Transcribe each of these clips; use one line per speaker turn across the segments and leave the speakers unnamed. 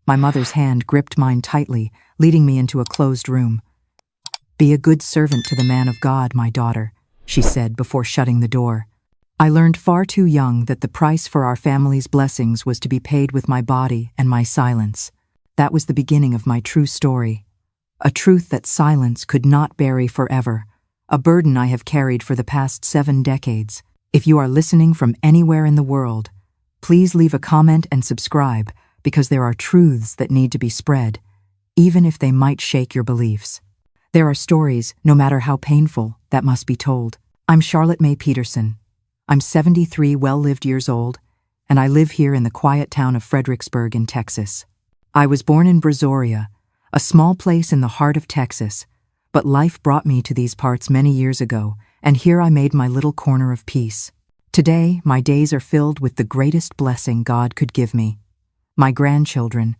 My mother's hand gripped mine tightly, leading me into a closed room. "Be a good servant to the man of God, my daughter," she said before shutting the door. I learned far too young that the price for our family's blessings was to be paid with my body and my silence. That was the beginning of my true story. A truth that silence could not bury forever, a burden I have carried for the past 7 decades. If you are listening from anywhere in the world, please leave a comment and subscribe, because there are truths that need to be spread, even if they might shake your beliefs. There are stories, no matter how painful, that must be told. I'm Charlotte May Peterson. I'm 73 well-lived years old, and I live here in the quiet town of Fredericksburg in Texas. I was born in Brazoria, a small place in the heart of Texas, but life brought me to these parts many years ago, and here I made my little corner of peace. Today, my days are filled with the greatest blessing God could give me: my grandchildren.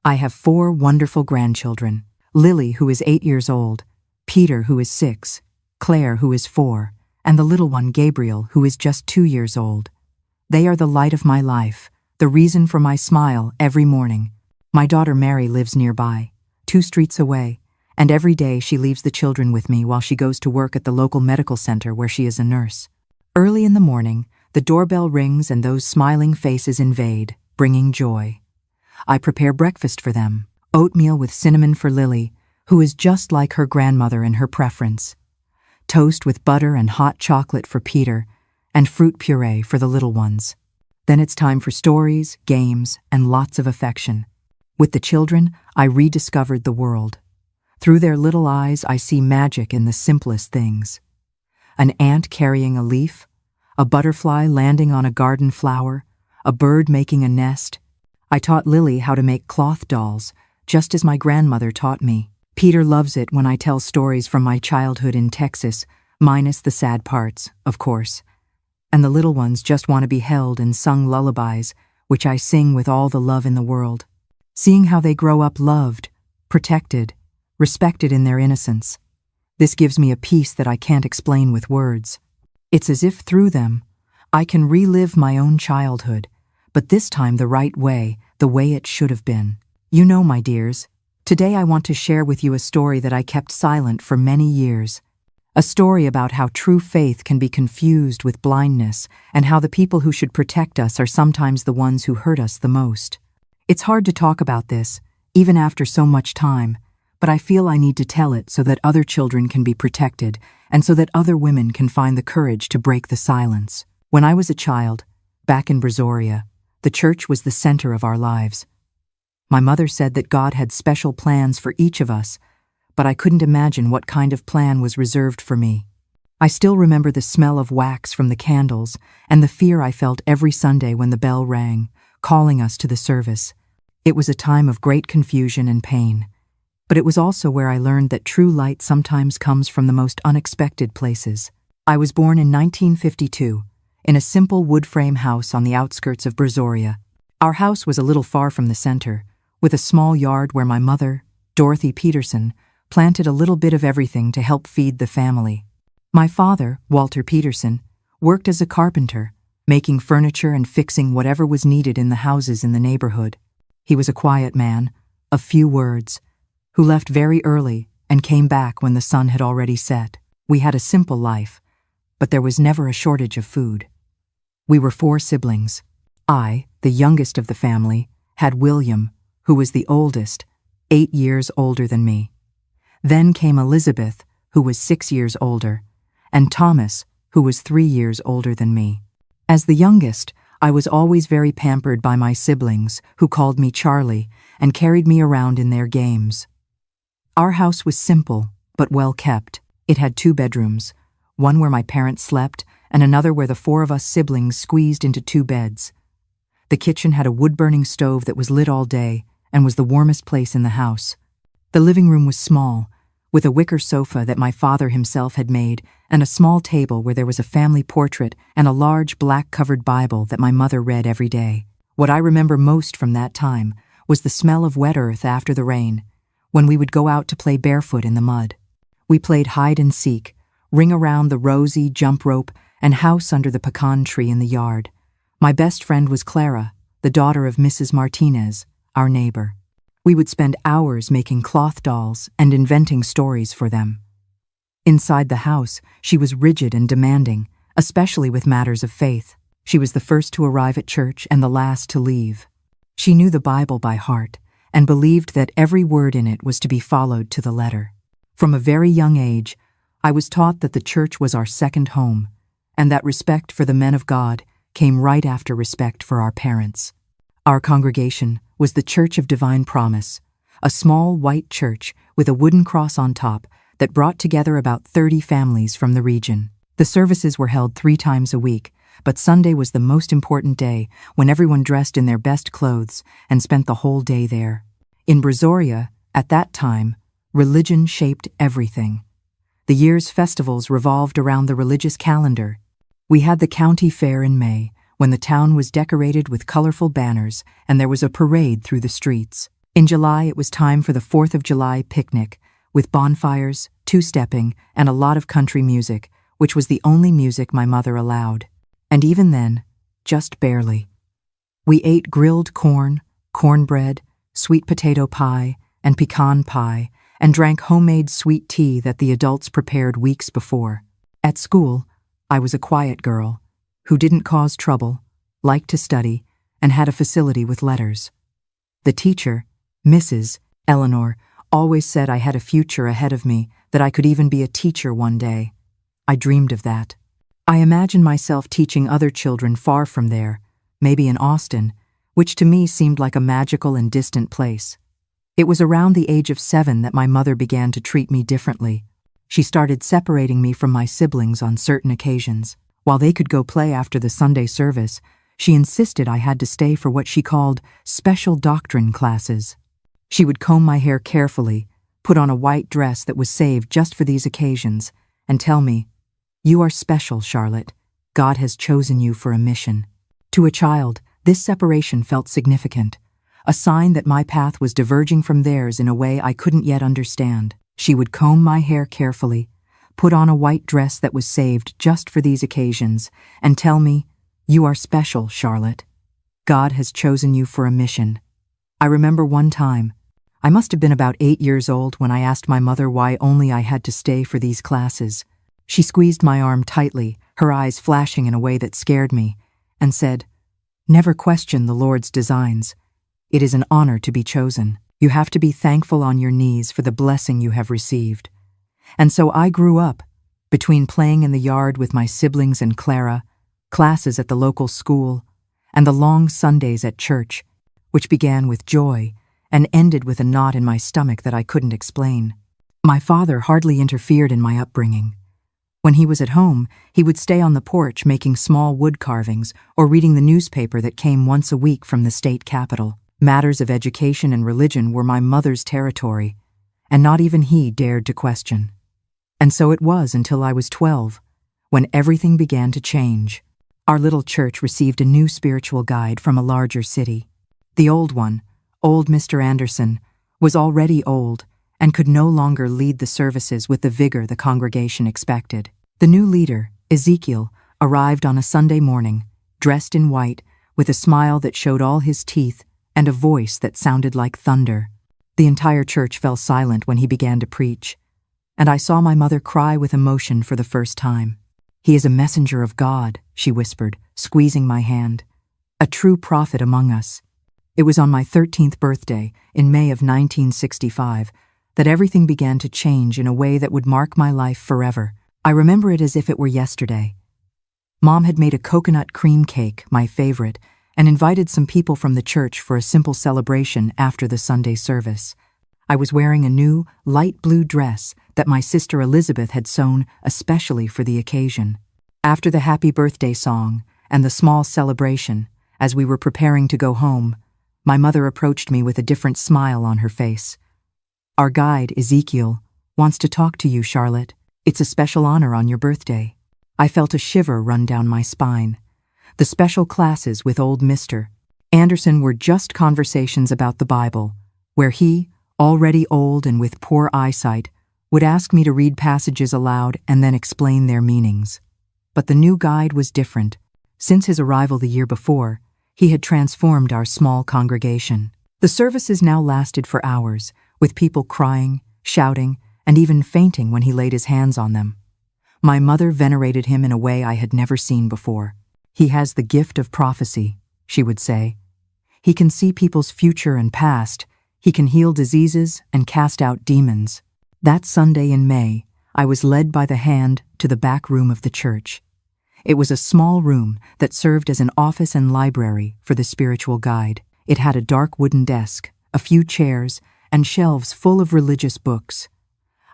I have 4 wonderful grandchildren: Lily, who is 8 years old, Peter, who is 6, Claire, who is 4, and the little one, Gabriel, who is just 2 years old. They are the light of my life, the reason for my smile every morning. My daughter Mary lives nearby, 2 streets away, and every day she leaves the children with me while she goes to work at the local medical center where she is a nurse. Early in the morning, the doorbell rings and those smiling faces invade, bringing joy. I prepare breakfast for them: oatmeal with cinnamon for Lily, who is just like her grandmother in her preference, toast with butter and hot chocolate for Peter, and fruit puree for the little ones. Then it's time for stories, games, and lots of affection. With the children, I rediscovered the world. Through their little eyes, I see magic in the simplest things: an ant carrying a leaf, a butterfly landing on a garden flower, a bird making a nest. I taught Lily how to make cloth dolls, just as my grandmother taught me. Peter loves it when I tell stories from my childhood in Texas, minus the sad parts, of course. And the little ones just want to be held and sung lullabies, which I sing with all the love in the world. Seeing how they grow up loved, protected, respected in their innocence, this gives me a peace that I can't explain with words. It's as if through them, I can relive my own childhood, but this time the right way, the way it should have been. You know, my dears, today I want to share with you a story that I kept silent for many years. A story about how true faith can be confused with blindness, and how the people who should protect us are sometimes the ones who hurt us the most. It's hard to talk about this, even after so much time, but I feel I need to tell it so that other children can be protected, and so that other women can find the courage to break the silence. When I was a child, back in Brazoria, the church was the center of our lives. My mother said that God had special plans for each of us, but I couldn't imagine what kind of plan was reserved for me. I still remember the smell of wax from the candles and the fear I felt every Sunday when the bell rang, calling us to the service. It was a time of great confusion and pain, but it was also where I learned that true light sometimes comes from the most unexpected places. I was born in 1952, in a simple wood frame house on the outskirts of Brazoria. Our house was a little far from the center, with a small yard where my mother, Dorothy Peterson, planted a little bit of everything to help feed the family. My father, Walter Peterson, worked as a carpenter, making furniture and fixing whatever was needed in the houses in the neighborhood. He was a quiet man, of few words, who left very early and came back when the sun had already set. We had a simple life, but there was never a shortage of food. We were 4 siblings. I, the youngest of the family, had William, who was the oldest, 8 years older than me. Then came Elizabeth, who was 6 years older, and Thomas, who was 3 years older than me. As the youngest, I was always very pampered by my siblings, who called me Charlie and carried me around in their games. Our house was simple, but well kept. It had 2 bedrooms, one where my parents slept and another where the 4 of us siblings squeezed into 2 beds. The kitchen had a wood-burning stove that was lit all day and was the warmest place in the house. The living room was small, with a wicker sofa that my father himself had made, and a small table where there was a family portrait and a large black-covered Bible that my mother read every day. What I remember most from that time was the smell of wet earth after the rain, when we would go out to play barefoot in the mud. We played hide and seek, ring around the rosy jump rope, and house under the pecan tree in the yard. My best friend was Clara, the daughter of Mrs. Martinez, our neighbor. We would spend hours making cloth dolls and inventing stories for them. Inside the house, she was rigid and demanding, especially with matters of faith. She was the first to arrive at church and the last to leave. She knew the Bible by heart and believed that every word in it was to be followed to the letter. From a very young age, I was taught that the church was our second home, and that respect for the men of God came right after respect for our parents. Our congregation was the Church of Divine Promise, a small white church with a wooden cross on top that brought together about 30 families from the region. The services were held 3 times a week, but Sunday was the most important day when everyone dressed in their best clothes and spent the whole day there. In Brazoria, at that time, religion shaped everything. The year's festivals revolved around the religious calendar. We had the county fair in May, when the town was decorated with colorful banners and there was a parade through the streets. In July, it was time for the 4th of July picnic, with bonfires, two-stepping, and a lot of country music, which was the only music my mother allowed. And even then, just barely. We ate grilled corn, cornbread, sweet potato pie, and pecan pie, and drank homemade sweet tea that the adults prepared weeks before. At school, I was a quiet girl who didn't cause trouble, liked to study, and had a facility with letters. The teacher, Mrs. Eleanor, always said I had a future ahead of me, that I could even be a teacher one day. I dreamed of that. I imagined myself teaching other children far from there, maybe in Austin, which to me seemed like a magical and distant place. It was around the age of 7 that my mother began to treat me differently. She started separating me from my siblings on certain occasions. While they could go play after the Sunday service, she insisted I had to stay for what she called special doctrine classes. She would comb my hair carefully, put on a white dress that was saved just for these occasions, and tell me, "You are special, Charlotte. God has chosen you for a mission." To a child, this separation felt significant, a sign that my path was diverging from theirs in a way I couldn't yet understand. She would comb my hair carefully, put on a white dress that was saved just for these occasions, and tell me, "You are special, Charlotte. God has chosen you for a mission." I remember one time, I must have been about 8 years old when I asked my mother why only I had to stay for these classes. She squeezed my arm tightly, her eyes flashing in a way that scared me, and said, "Never question the Lord's designs. It is an honor to be chosen. You have to be thankful on your knees for the blessing you have received." And so I grew up, between playing in the yard with my siblings and Clara, classes at the local school, and the long Sundays at church, which began with joy and ended with a knot in my stomach that I couldn't explain. My father hardly interfered in my upbringing. When he was at home, he would stay on the porch making small wood carvings or reading the newspaper that came once a week from the state capitol. Matters of education and religion were my mother's territory, and not even he dared to question. And so it was until I was 12, when everything began to change. Our little church received a new spiritual guide from a larger city. The old one, old Mr. Anderson, was already old and could no longer lead the services with the vigor the congregation expected. The new leader, Ezekiel, arrived on a Sunday morning, dressed in white, with a smile that showed all his teeth and a voice that sounded like thunder. The entire church fell silent when he began to preach, and I saw my mother cry with emotion for the first time. "He is a messenger of God," she whispered, squeezing my hand. "A true prophet among us." It was on my 13th birthday, in May of 1965, that everything began to change in a way that would mark my life forever. I remember it as if it were yesterday. Mom had made a coconut cream cake, my favorite, and invited some people from the church for a simple celebration after the Sunday service. I was wearing a new, light blue dress that my sister Elizabeth had sewn especially for the occasion. After the happy birthday song and the small celebration, as we were preparing to go home, my mother approached me with a different smile on her face. "Our guide, Ezekiel, wants to talk to you, Charlotte. It's a special honor on your birthday." I felt a shiver run down my spine. The special classes with old Mr. Anderson were just conversations about the Bible, where he, already old and with poor eyesight, would ask me to read passages aloud and then explain their meanings. But the new guide was different. Since his arrival the year before, he had transformed our small congregation. The services now lasted for hours, with people crying, shouting, and even fainting when he laid his hands on them. My mother venerated him in a way I had never seen before. "He has the gift of prophecy," she would say. "He can see people's future and past. He can heal diseases and cast out demons." That Sunday in May, I was led by the hand to the back room of the church. It was a small room that served as an office and library for the spiritual guide. It had a dark wooden desk, a few chairs, and shelves full of religious books.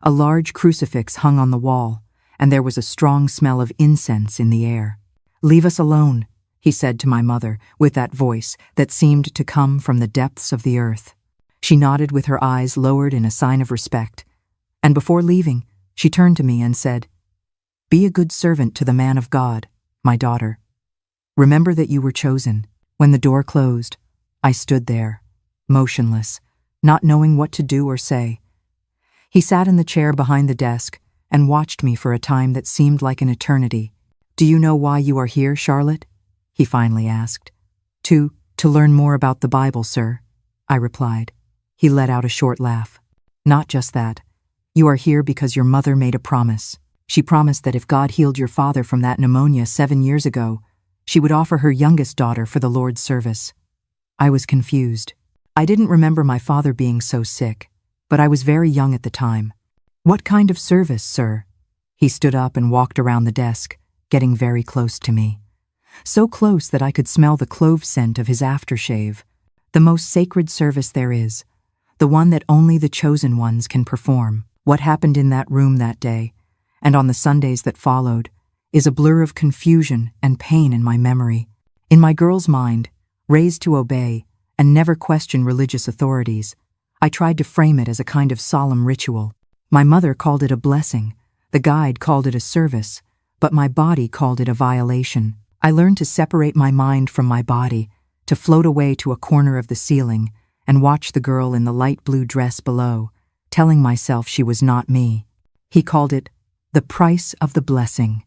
A large crucifix hung on the wall, and there was a strong smell of incense in the air. "Leave us alone," he said to my mother with that voice that seemed to come from the depths of the earth. She nodded with her eyes lowered in a sign of respect, and before leaving, she turned to me and said, "Be a good servant to the man of God, my daughter. Remember that you were chosen." When the door closed, I stood there, motionless, not knowing what to do or say. He sat in the chair behind the desk and watched me for a time that seemed like an eternity. "Do you know why you are here, Charlotte?" he finally asked. To learn more about the Bible, sir," I replied. He let out a short laugh. "Not just that. You are here because your mother made a promise. She promised that if God healed your father from that pneumonia 7 years ago, she would offer her youngest daughter for the Lord's service." I was confused. I didn't remember my father being so sick, but I was very young at the time. "What kind of service, sir?" He stood up and walked around the desk, getting very close to me. So close that I could smell the clove scent of his aftershave. "The most sacred service there is, the one that only the chosen ones can perform." What happened in that room that day, and on the Sundays that followed, is a blur of confusion and pain in my memory. In my girl's mind, raised to obey and never question religious authorities, I tried to frame it as a kind of solemn ritual. My mother called it a blessing, the guide called it a service, but my body called it a violation. I learned to separate my mind from my body, to float away to a corner of the ceiling and watch the girl in the light blue dress below, telling myself she was not me. He called it the price of the blessing.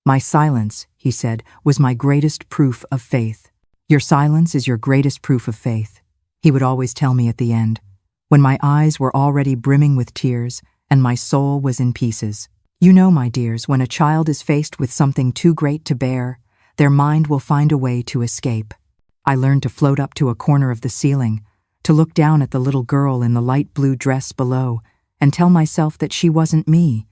"My silence," he said, "was my greatest proof of faith." "Your silence is your greatest proof of faith," he would always tell me at the end, when my eyes were already brimming with tears and my soul was in pieces. "You know, my dears, when a child is faced with something too great to bear, their mind will find a way to escape." I learned to float up to a corner of the ceiling, to look down at the little girl in the light blue dress below and tell myself that she wasn't me.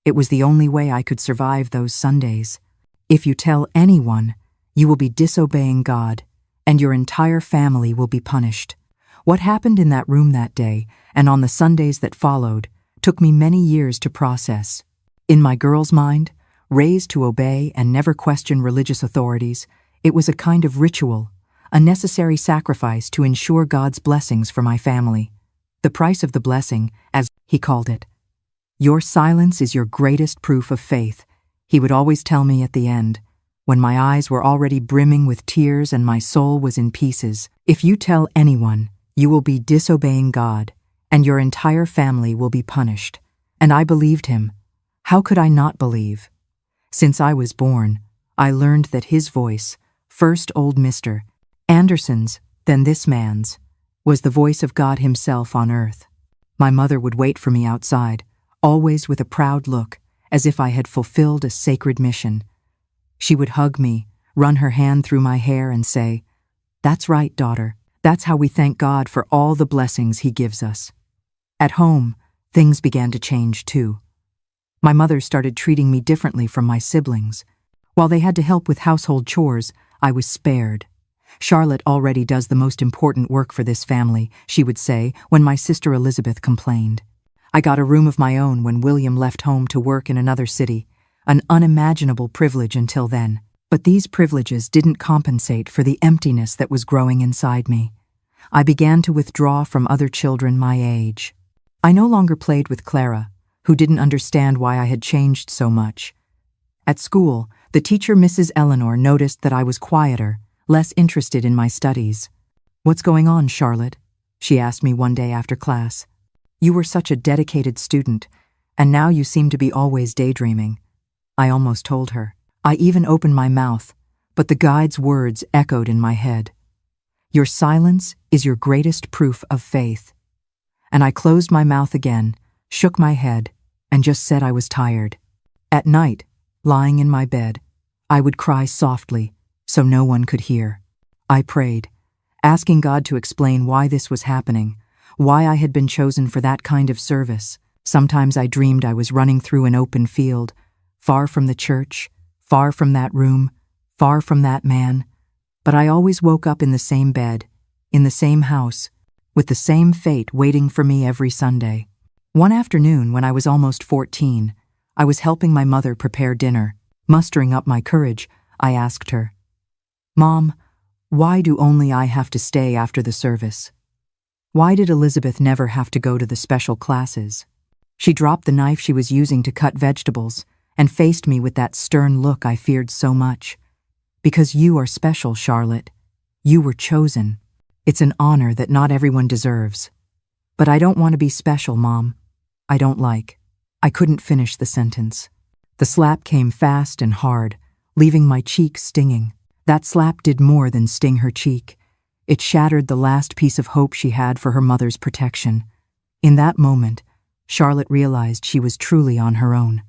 It was the only way I could survive those Sundays. "If you tell anyone, you will be disobeying God, and your entire family will be punished." What happened in that room that day, and on the Sundays that followed, took me many years to process. In my girl's mind, raised to obey and never question religious authorities, it was a kind of ritual, a necessary sacrifice to ensure God's blessings for my family. The price of the blessing, as he called it. "Your silence is your greatest proof of faith," he would always tell me at the end, when my eyes were already brimming with tears and my soul was in pieces. "If you tell anyone, you will be disobeying God, and your entire family will be punished." And I believed him. How could I not believe? Since I was born, I learned that his voice, first old Mr. Anderson's, then this man's, was the voice of God himself on earth. My mother would wait for me outside, always with a proud look, as if I had fulfilled a sacred mission. She would hug me, run her hand through my hair and say, "That's right, daughter. That's how we thank God for all the blessings he gives us." At home, things began to change too. My mother started treating me differently from my siblings. While they had to help with household chores, I was spared. "Charlotte already does the most important work for this family," she would say when my sister Elizabeth complained. I got a room of my own when William left home to work in another city, an unimaginable privilege until then. But these privileges didn't compensate for the emptiness that was growing inside me. I began to withdraw from other children my age. I no longer played with Clara, who didn't understand why I had changed so much. At school, the teacher Mrs. Eleanor noticed that I was quieter, less interested in my studies. "What's going on, Charlotte?" she asked me one day after class. "You were such a dedicated student, and now you seem to be always daydreaming." I almost told her. I even opened my mouth, but the guide's words echoed in my head. Your silence is your greatest proof of faith. And I closed my mouth again, shook my head, and just said I was tired. At night, lying in my bed, I would cry softly so no one could hear. I prayed, asking God to explain why this was happening, why I had been chosen for that kind of service. Sometimes I dreamed I was running through an open field, far from the church, far from that room, far from that man, but I always woke up in the same bed, in the same house, with the same fate waiting for me every Sunday. One afternoon, when I was almost 14, I was helping my mother prepare dinner. Mustering up my courage, I asked her, "Mom, why do only I have to stay after the service? Why did Elizabeth never have to go to the special classes?" She dropped the knife she was using to cut vegetables and faced me with that stern look I feared so much. "Because you are special, Charlotte. You were chosen. It's an honor that not everyone deserves." "But I don't want to be special, Mom. I don't like." I couldn't finish the sentence. The slap came fast and hard, leaving my cheek stinging. That slap did more than sting her cheek. It shattered the last piece of hope she had for her mother's protection. In that moment, Charlotte realized she was truly on her own,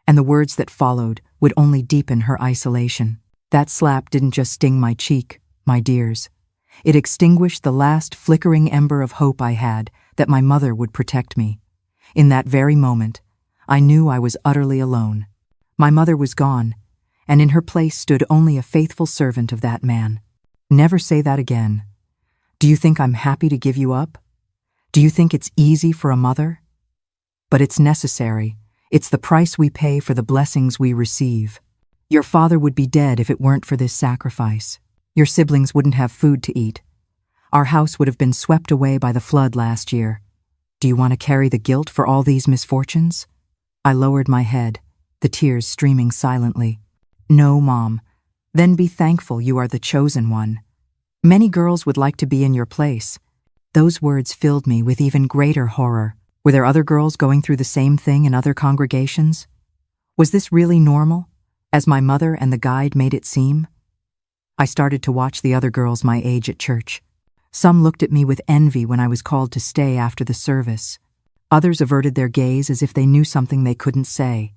and the words that followed would only deepen her isolation. That slap didn't just sting my cheek, my dears. It extinguished the last flickering ember of hope I had that my mother would protect me. In that very moment, I knew I was utterly alone. My mother was gone, and in her place stood only a faithful servant of that man. Never say that again. Do you think I'm happy to give you up? Do you think it's easy for a mother? But it's necessary. It's the price we pay for the blessings we receive. Your father would be dead if it weren't for this sacrifice. Your siblings wouldn't have food to eat. Our house would have been swept away by the flood last year. Do you want to carry the guilt for all these misfortunes? I lowered my head, the tears streaming silently. No, Mom. Then be thankful you are the chosen one. Many girls would like to be in your place. Those words filled me with even greater horror. Were there other girls going through the same thing in other congregations? Was this really normal, as my mother and the guide made it seem? I started to watch the other girls my age at church. Some looked at me with envy when I was called to stay after the service. Others averted their gaze as if they knew something they couldn't say.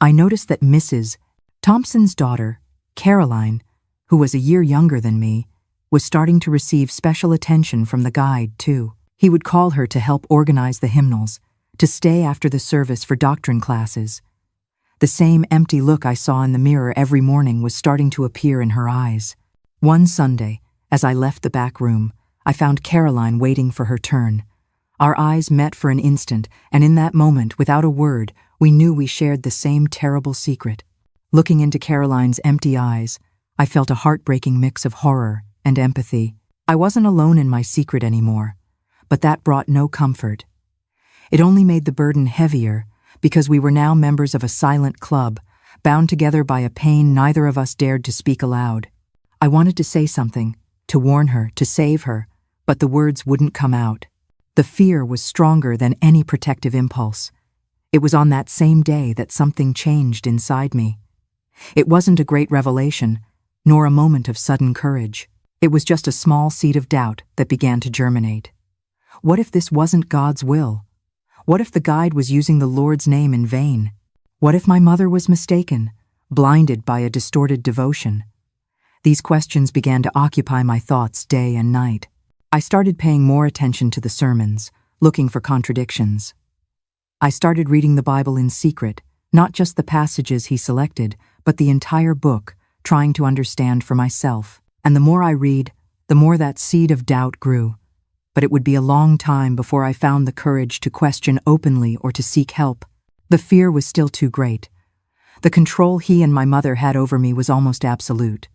I noticed that Mrs. Thompson's daughter, Caroline, who was a year younger than me, was starting to receive special attention from the guide, too. He would call her to help organize the hymnals, to stay after the service for doctrine classes. The same empty look I saw in the mirror every morning was starting to appear in her eyes. One Sunday, as I left the back room, I found Caroline waiting for her turn. Our eyes met for an instant, and in that moment, without a word, we knew we shared the same terrible secret. Looking into Caroline's empty eyes, I felt a heartbreaking mix of horror and empathy. I wasn't alone in my secret anymore, but that brought no comfort. It only made the burden heavier, because we were now members of a silent club, bound together by a pain neither of us dared to speak aloud. I wanted to say something, to warn her, to save her, but the words wouldn't come out. The fear was stronger than any protective impulse. It was on that same day that something changed inside me. It wasn't a great revelation, nor a moment of sudden courage. It was just a small seed of doubt that began to germinate. What if this wasn't God's will? What if the guide was using the Lord's name in vain? What if my mother was mistaken, blinded by a distorted devotion? These questions began to occupy my thoughts day and night. I started paying more attention to the sermons, looking for contradictions. I started reading the Bible in secret, not just the passages he selected, but the entire book, trying to understand for myself. And the more I read, the more that seed of doubt grew. But it would be a long time before I found the courage to question openly or to seek help. The fear was still too great. The control he and my mother had over me was almost absolute.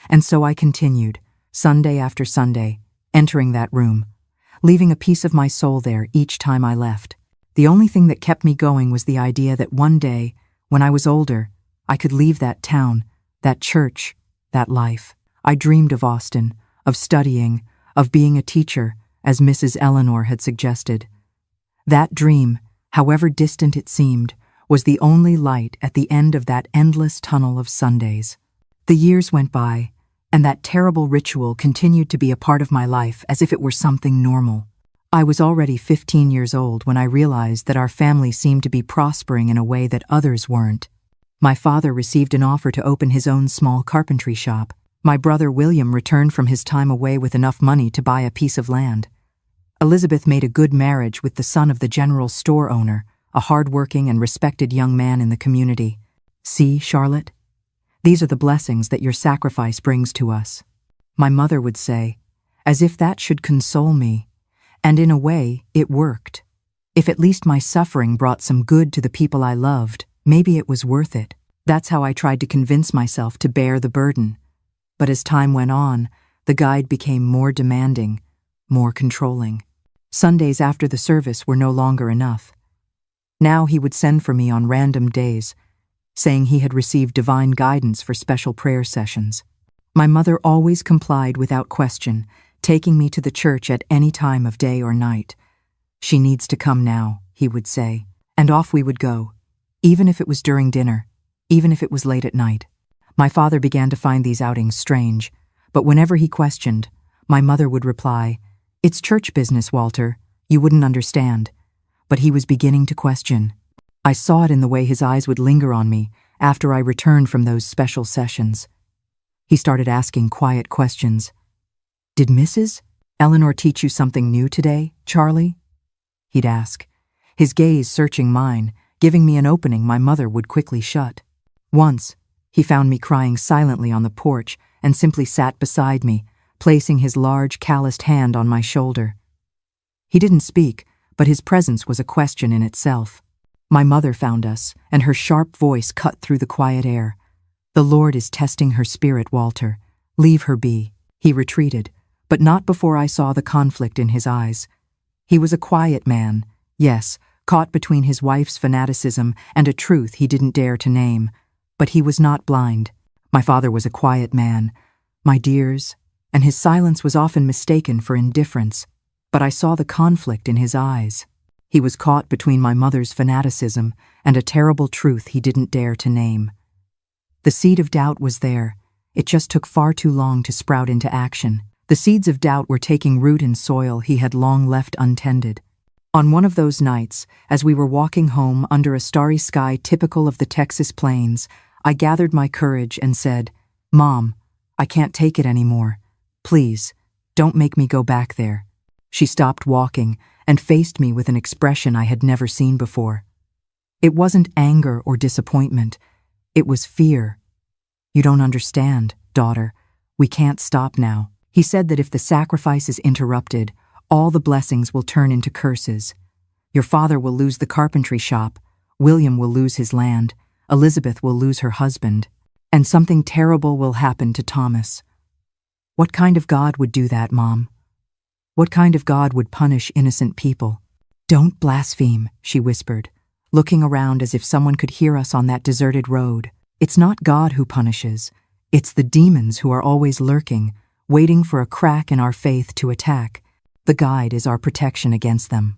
And so I continued, Sunday after Sunday, entering that room, leaving a piece of my soul there each time I left. The only thing that kept me going was the idea that one day, when I was older, I could leave that town, that church, that life. I dreamed of Austin, of studying, of being a teacher, as Mrs. Eleanor had suggested. That dream, however distant it seemed, was the only light at the end of that endless tunnel of Sundays. The years went by, And that terrible ritual continued to be a part of my life as if it were something normal. I was already 15 years old when I realized that our family seemed to be prospering in a way that others weren't. My father received an offer to open his own small carpentry shop. My brother William returned from his time away with enough money to buy a piece of land. Elizabeth made a good marriage with the son of the general store owner, a hard-working and respected young man in the community. See, Charlotte? These are the blessings that your sacrifice brings to us, my mother would say, as if that should console me. And in a way, it worked. If at least my suffering brought some good to the people I loved, maybe it was worth it. That's how I tried to convince myself to bear the burden. But as time went on, the guide became more demanding, more controlling. Sundays after the service were no longer enough. Now he would send for me on random days, saying he had received divine guidance for special prayer sessions. My mother always complied without question, taking me to the church at any time of day or night. She needs to come now, he would say, and off we would go, even if it was during dinner, even if it was late at night. My father began to find these outings strange, but whenever he questioned, my mother would reply, "It's church business, Walter. You wouldn't understand." But he was beginning to question. I saw it in the way his eyes would linger on me after I returned from those special sessions. He started asking quiet questions. "Did Mrs. Eleanor teach you something new today, Charlie?" He'd ask, his gaze searching mine, giving me an opening my mother would quickly shut. Once, he found me crying silently on the porch and simply sat beside me, placing his large, calloused hand on my shoulder. He didn't speak, but his presence was a question in itself. My mother found us, and her sharp voice cut through the quiet air. "The Lord is testing her spirit, Walter. Leave her be." He retreated, but not before I saw the conflict in his eyes. He was a quiet man, yes, caught between his wife's fanaticism and a truth he didn't dare to name. But he was not blind. My father was a quiet man, my dears, and his silence was often mistaken for indifference. But I saw the conflict in his eyes. He was caught between my mother's fanaticism and a terrible truth he didn't dare to name. The seed of doubt was there. It just took far too long to sprout into action. The seeds of doubt were taking root in soil he had long left untended. On one of those nights, as we were walking home under a starry sky typical of the Texas plains, I gathered my courage and said, "Mom, I can't take it anymore. Please, don't make me go back there." She stopped walking and faced me with an expression I had never seen before. It wasn't anger or disappointment. It was fear. "You don't understand, daughter. We can't stop now." He said that if the sacrifice is interrupted, all the blessings will turn into curses. Your father will lose the carpentry shop, William will lose his land, Elizabeth will lose her husband, and something terrible will happen to Thomas. What kind of God would do that, Mom? What kind of God would punish innocent people? "Don't blaspheme," she whispered, looking around as if someone could hear us on that deserted road. "It's not God who punishes. It's the demons who are always lurking, waiting for a crack in our faith to attack. The guide is our protection against them."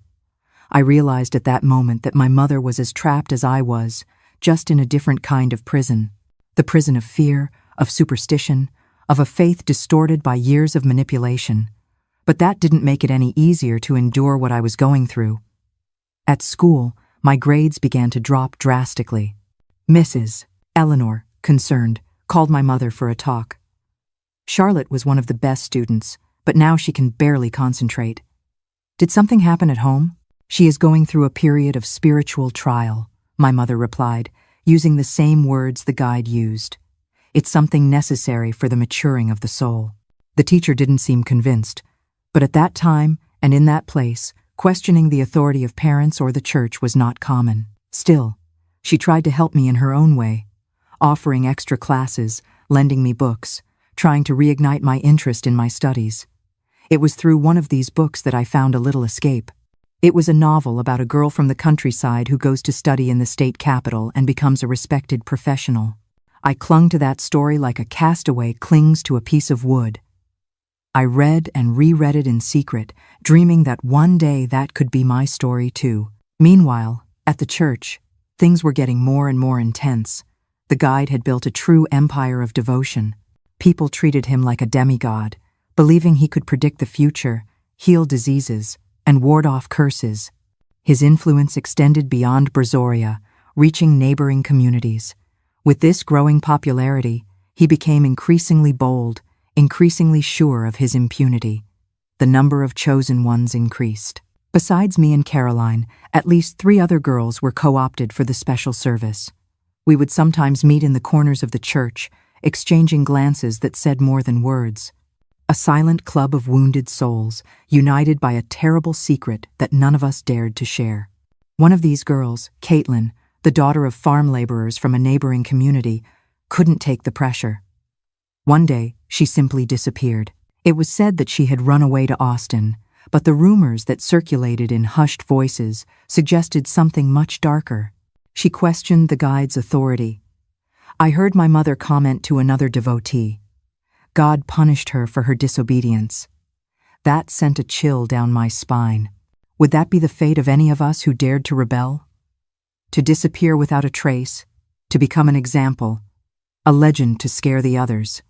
I realized at that moment that my mother was as trapped as I was, just in a different kind of prison. The prison of fear, of superstition, of a faith distorted by years of manipulation. But that didn't make it any easier to endure what I was going through. At school, my grades began to drop drastically. Mrs. Eleanor, concerned, called my mother for a talk. Charlotte was one of the best students, but now she can barely concentrate. "Did something happen at home?" "She is going through a period of spiritual trial," my mother replied, using the same words the guide used. "It's something necessary for the maturing of the soul." The teacher didn't seem convinced, but at that time and in that place, questioning the authority of parents or the church was not common. Still, she tried to help me in her own way, offering extra classes, lending me books, trying to reignite my interest in my studies. It was through one of these books that I found a little escape. It was a novel about a girl from the countryside who goes to study in the state capital and becomes a respected professional. I clung to that story like a castaway clings to a piece of wood. I read and reread it in secret, dreaming that one day that could be my story too. Meanwhile, at the church, things were getting more and more intense. The guide had built a true empire of devotion. People treated him like a demigod, believing he could predict the future, heal diseases, and ward off curses. His influence extended beyond Brazoria, reaching neighboring communities. With this growing popularity, he became increasingly bold, increasingly sure of his impunity. The number of chosen ones increased. Besides me and Caroline, at least 3 other girls were co-opted for the special service. We would sometimes meet in the corners of the church, exchanging glances that said more than words. A silent club of wounded souls, united by a terrible secret that none of us dared to share. One of these girls, Caitlin, the daughter of farm laborers from a neighboring community, couldn't take the pressure. One day, she simply disappeared. It was said that she had run away to Austin, but the rumors that circulated in hushed voices suggested something much darker. She questioned the guide's authority. I heard my mother comment to another devotee, "God punished her for her disobedience." That sent a chill down my spine. Would that be the fate of any of us who dared to rebel? To disappear without a trace, to become an example, a legend to scare the others.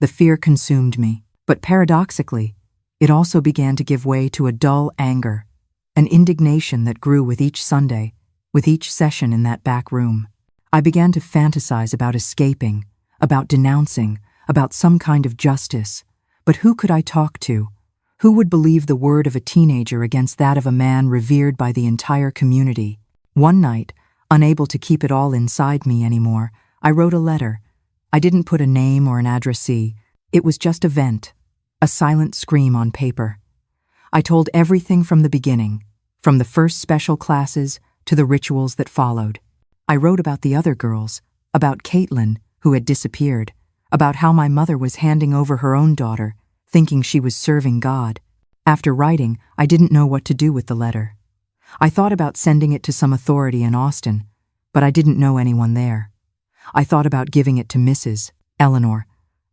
The fear consumed me, but paradoxically, it also began to give way to a dull anger, an indignation that grew with each Sunday, with each session in that back room. I began to fantasize about escaping, about denouncing, about some kind of justice. But who could I talk to? Who would believe the word of a teenager against that of a man revered by the entire community? One night, unable to keep it all inside me anymore, I wrote a letter. I didn't put a name or an addressee. It was just a vent, a silent scream on paper. I told everything from the beginning, from the first special classes to the rituals that followed. I wrote about the other girls, about Caitlin, who had disappeared, about how my mother was handing over her own daughter, thinking she was serving God. After writing, I didn't know what to do with the letter. I thought about sending it to some authority in Austin, but I didn't know anyone there. I thought about giving it to Mrs. Eleanor,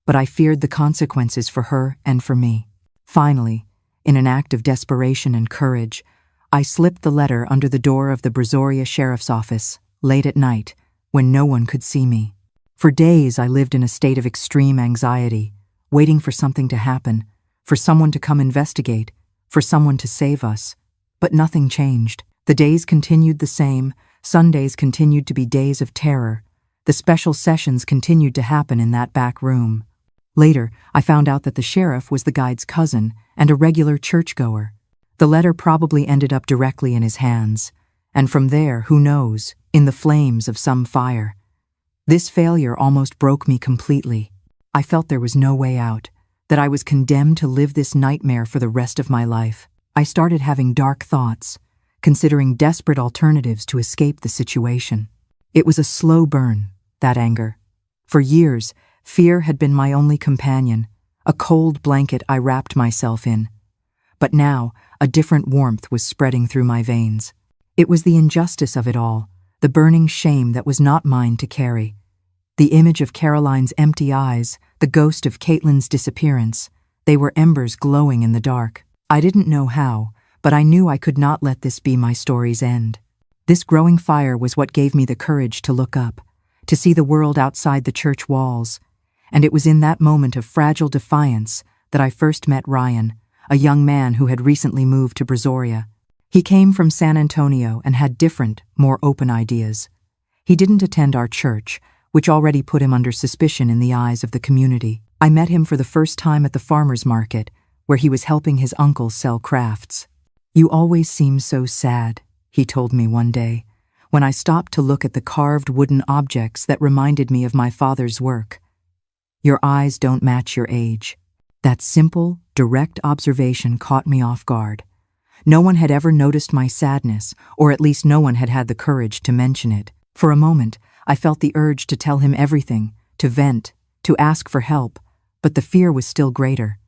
but I feared the consequences for her and for me. Finally, in an act of desperation and courage, I slipped the letter under the door of the Brazoria Sheriff's Office, late at night, when no one could see me. For days I lived in a state of extreme anxiety, waiting for something to happen, for someone to come investigate, for someone to save us. But nothing changed. The days continued the same, Sundays continued to be days of terror. The special sessions continued to happen in that back room. Later, I found out that the sheriff was the guide's cousin and a regular churchgoer. The letter probably ended up directly in his hands, and from there, who knows, in the flames of some fire. This failure almost broke me completely. I felt there was no way out, that I was condemned to live this nightmare for the rest of my life. I started having dark thoughts, considering desperate alternatives to escape the situation. It was a slow burn, that anger. For years, fear had been my only companion, a cold blanket I wrapped myself in. But now, a different warmth was spreading through my veins. It was the injustice of it all, the burning shame that was not mine to carry. The image of Caroline's empty eyes, the ghost of Caitlin's disappearance, they were embers glowing in the dark. I didn't know how, but I knew I could not let this be my story's end. This growing fire was what gave me the courage to look up, to see the world outside the church walls. And it was in that moment of fragile defiance that I first met Ryan, a young man who had recently moved to Brazoria. He came from San Antonio and had different, more open ideas. He didn't attend our church, which already put him under suspicion in the eyes of the community. I met him for the first time at the farmer's market, where he was helping his uncle sell crafts. "You always seem so sad," he told me one day, when I stopped to look at the carved wooden objects that reminded me of my father's work. "Your eyes don't match your age." That simple, direct observation caught me off guard. No one had ever noticed my sadness, or at least no one had had the courage to mention it. For a moment, I felt the urge to tell him everything, to vent, to ask for help, but the fear was still greater.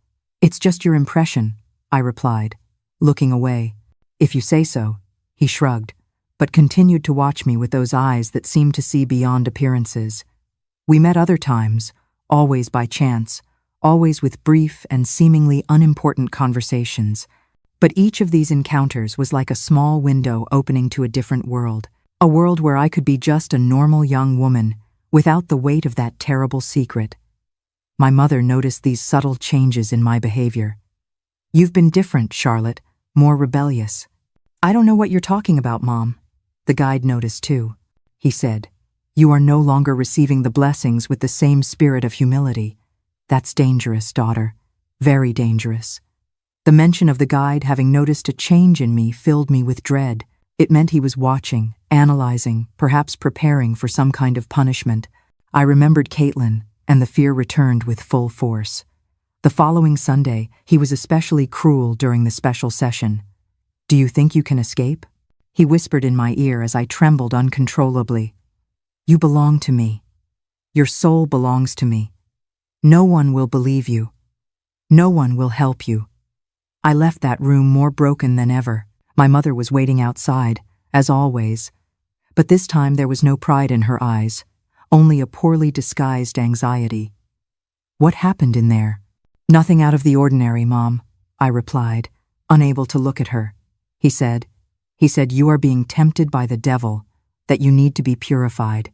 "It's just your impression," I replied, looking away. "If you say so," he shrugged, but continued to watch me with those eyes that seemed to see beyond appearances. We met other times, always by chance, always with brief and seemingly unimportant conversations. But each of these encounters was like a small window opening to a different world, a world where I could be just a normal young woman, without the weight of that terrible secret. My mother noticed these subtle changes in my behavior. "You've been different, Charlotte, more rebellious." "I don't know what you're talking about, Mom." The guide noticed too. He said, "You are no longer receiving the blessings with the same spirit of humility. That's dangerous, daughter. Very dangerous." The mention of the guide having noticed a change in me filled me with dread. It meant he was watching, analyzing, perhaps preparing for some kind of punishment. I remembered Caitlin, and the fear returned with full force. The following Sunday, he was especially cruel during the special session. "Do you think you can escape?" he whispered in my ear as I trembled uncontrollably. "You belong to me. Your soul belongs to me. No one will believe you. No one will help you." I left that room more broken than ever. My mother was waiting outside, as always. But this time there was no pride in her eyes, only a poorly disguised anxiety. "What happened in there?" "Nothing out of the ordinary, Mom," I replied, unable to look at her. He said, "You are being tempted by the devil, that you need to be purified."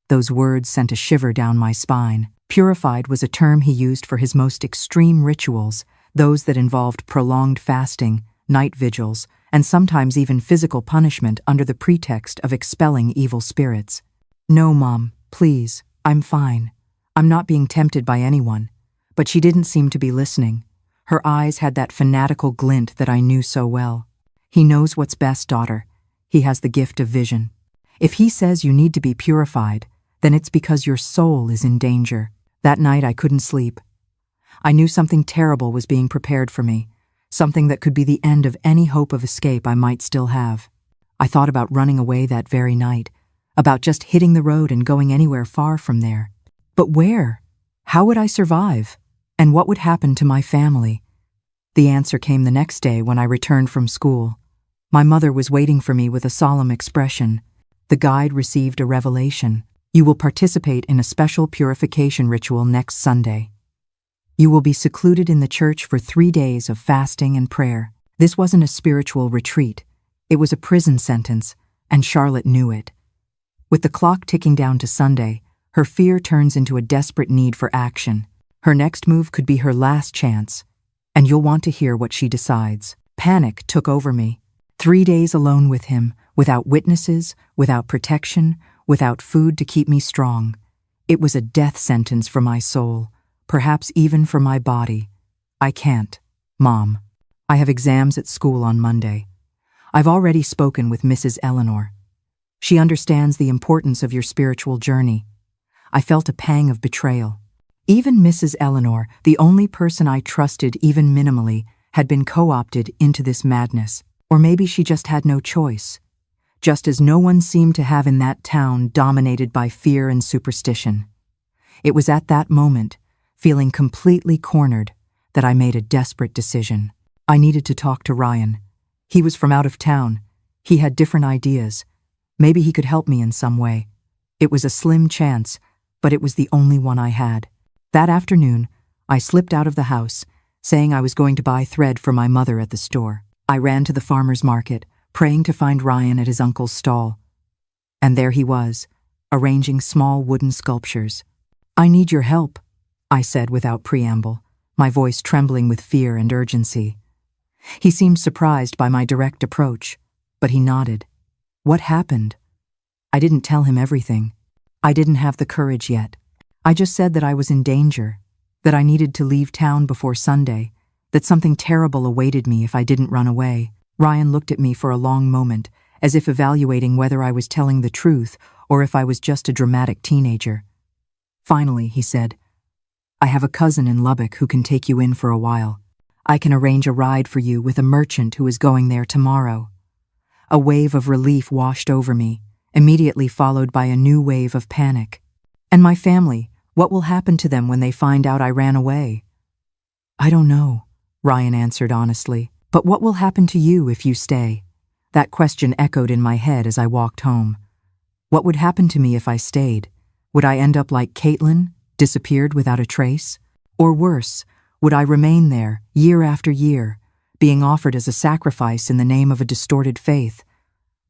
Those words sent a shiver down my spine. Purified was a term he used for his most extreme rituals, those that involved prolonged fasting, night vigils, and sometimes even physical punishment under the pretext of expelling evil spirits. "No, Mom, please, I'm fine. I'm not being tempted by anyone." But she didn't seem to be listening. Her eyes had that fanatical glint that I knew so well. "He knows what's best, daughter. He has the gift of vision. If he says you need to be purified, then it's because your soul is in danger." That night I couldn't sleep. I knew something terrible was being prepared for me, something that could be the end of any hope of escape I might still have. I thought about running away that very night, about just hitting the road and going anywhere far from there. But where? How would I survive? And what would happen to my family? The answer came the next day when I returned from school. My mother was waiting for me with a solemn expression. The guide received a revelation. "You will participate in a special purification ritual next Sunday. You will be secluded in the church for 3 days of fasting and prayer." This wasn't a spiritual retreat. It was a prison sentence, and Charlotte knew it. With the clock ticking down to Sunday, her fear turns into a desperate need for action. Her next move could be her last chance, and you'll want to hear what she decides. Panic took over me. 3 days alone with him, without witnesses, without protection, without food to keep me strong. It was a death sentence for my soul, perhaps even for my body. "I can't, Mom. I have exams at school on Monday. I've already spoken with Mrs. Eleanor. She understands the importance of your spiritual journey." I felt a pang of betrayal. Even Mrs. Eleanor, the only person I trusted even minimally, had been co-opted into this madness. Or maybe she just had no choice, just as no one seemed to have in that town dominated by fear and superstition. It was at that moment, feeling completely cornered, that I made a desperate decision. I needed to talk to Ryan. He was from out of town. He had different ideas. Maybe he could help me in some way. It was a slim chance, but it was the only one I had. That afternoon, I slipped out of the house, saying I was going to buy thread for my mother at the store. I ran to the farmer's market, praying to find Ryan at his uncle's stall. And there he was, arranging small wooden sculptures. "I need your help," I said without preamble, my voice trembling with fear and urgency. He seemed surprised by my direct approach, but he nodded. "What happened?" I didn't tell him everything. I didn't have the courage yet. I just said that I was in danger, that I needed to leave town before Sunday, that something terrible awaited me if I didn't run away. Ryan looked at me for a long moment, as if evaluating whether I was telling the truth or if I was just a dramatic teenager. Finally, he said, "I have a cousin in Lubbock who can take you in for a while. I can arrange a ride for you with a merchant who is going there tomorrow." A wave of relief washed over me, immediately followed by a new wave of panic. "And my family, what will happen to them when they find out I ran away?" "I don't know," Ryan answered honestly. "But what will happen to you if you stay?" That question echoed in my head as I walked home. What would happen to me if I stayed? Would I end up like Caitlin, disappeared without a trace? Or worse, would I remain there, year after year, being offered as a sacrifice in the name of a distorted faith?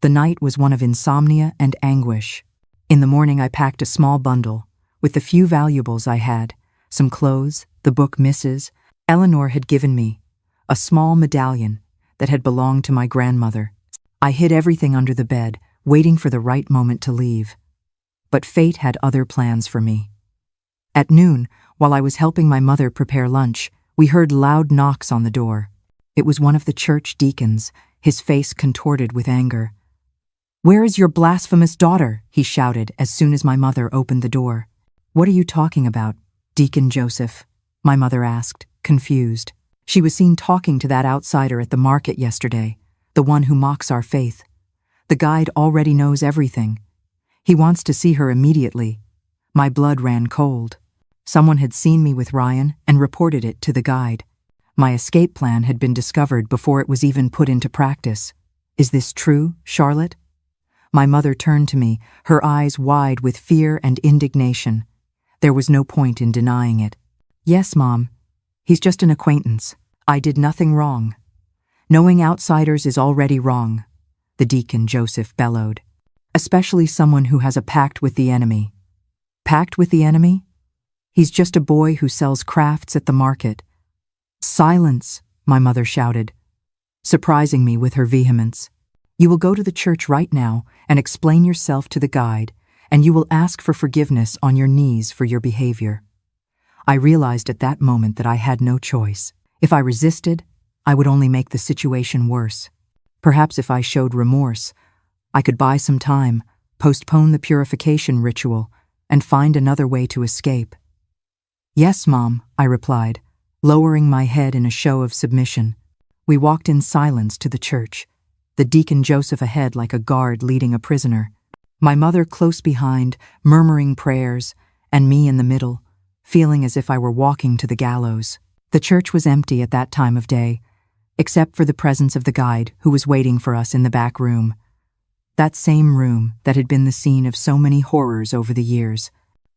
The night was one of insomnia and anguish. In the morning I packed a small bundle, with the few valuables I had, some clothes, the book Mrs. Eleanor had given me, a small medallion that had belonged to my grandmother. I hid everything under the bed, waiting for the right moment to leave. But fate had other plans for me. At noon, while I was helping my mother prepare lunch, we heard loud knocks on the door. It was one of the church deacons, his face contorted with anger. "Where is your blasphemous daughter?" he shouted as soon as my mother opened the door. "What are you talking about, Deacon Joseph?" my mother asked, confused. "She was seen talking to that outsider at the market yesterday, the one who mocks our faith. The guide already knows everything. He wants to see her immediately." My blood ran cold. Someone had seen me with Ryan and reported it to the guide. My escape plan had been discovered before it was even put into practice. "Is this true, Charlotte?" My mother turned to me, her eyes wide with fear and indignation. There was no point in denying it. "Yes, Mom. He's just an acquaintance. I did nothing wrong." "Knowing outsiders is already wrong," the Deacon Joseph bellowed. "Especially someone who has a pact with the enemy." "Pact with the enemy? He's just a boy who sells crafts at the market." "Silence," my mother shouted, surprising me with her vehemence. "You will go to the church right now and explain yourself to the guide, and you will ask for forgiveness on your knees for your behavior." I realized at that moment that I had no choice. If I resisted, I would only make the situation worse. Perhaps if I showed remorse, I could buy some time, postpone the purification ritual, and find another way to escape. "Yes, Mom," I replied, lowering my head in a show of submission. We walked in silence to the church, the Deacon Joseph ahead like a guard leading a prisoner, my mother close behind, murmuring prayers, and me in the middle, feeling as if I were walking to the gallows. The church was empty at that time of day, except for the presence of the guide who was waiting for us in the back room. That same room that had been the scene of so many horrors over the years.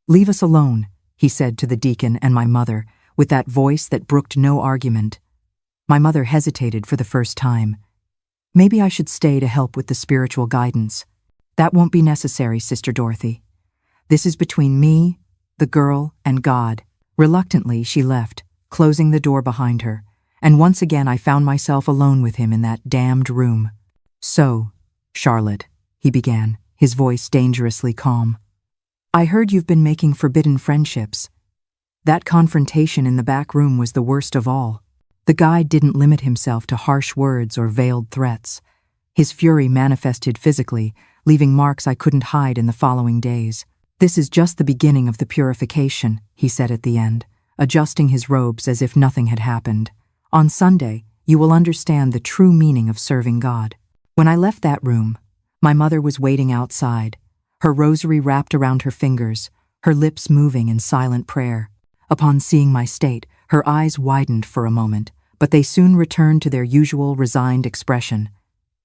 "Leave us alone," he said to the deacon and my mother, with that voice that brooked no argument. My mother hesitated for the first time. "Maybe I should stay to help with the spiritual guidance." "That won't be necessary, Sister Dorothy. This is between me, the girl, and God." Reluctantly, she left, closing the door behind her, and once again I found myself alone with him in that damned room. "So, Charlotte," he began, his voice dangerously calm. "I heard you've been making forbidden friendships. That confrontation in the back room was the worst of all." The guide didn't limit himself to harsh words or veiled threats. His fury manifested physically, leaving marks I couldn't hide in the following days. "This is just the beginning of the purification," he said at the end, adjusting his robes as if nothing had happened. "On Sunday, you will understand the true meaning of serving God." When I left that room, my mother was waiting outside, her rosary wrapped around her fingers, her lips moving in silent prayer. Upon seeing my state, her eyes widened for a moment, but they soon returned to their usual resigned expression.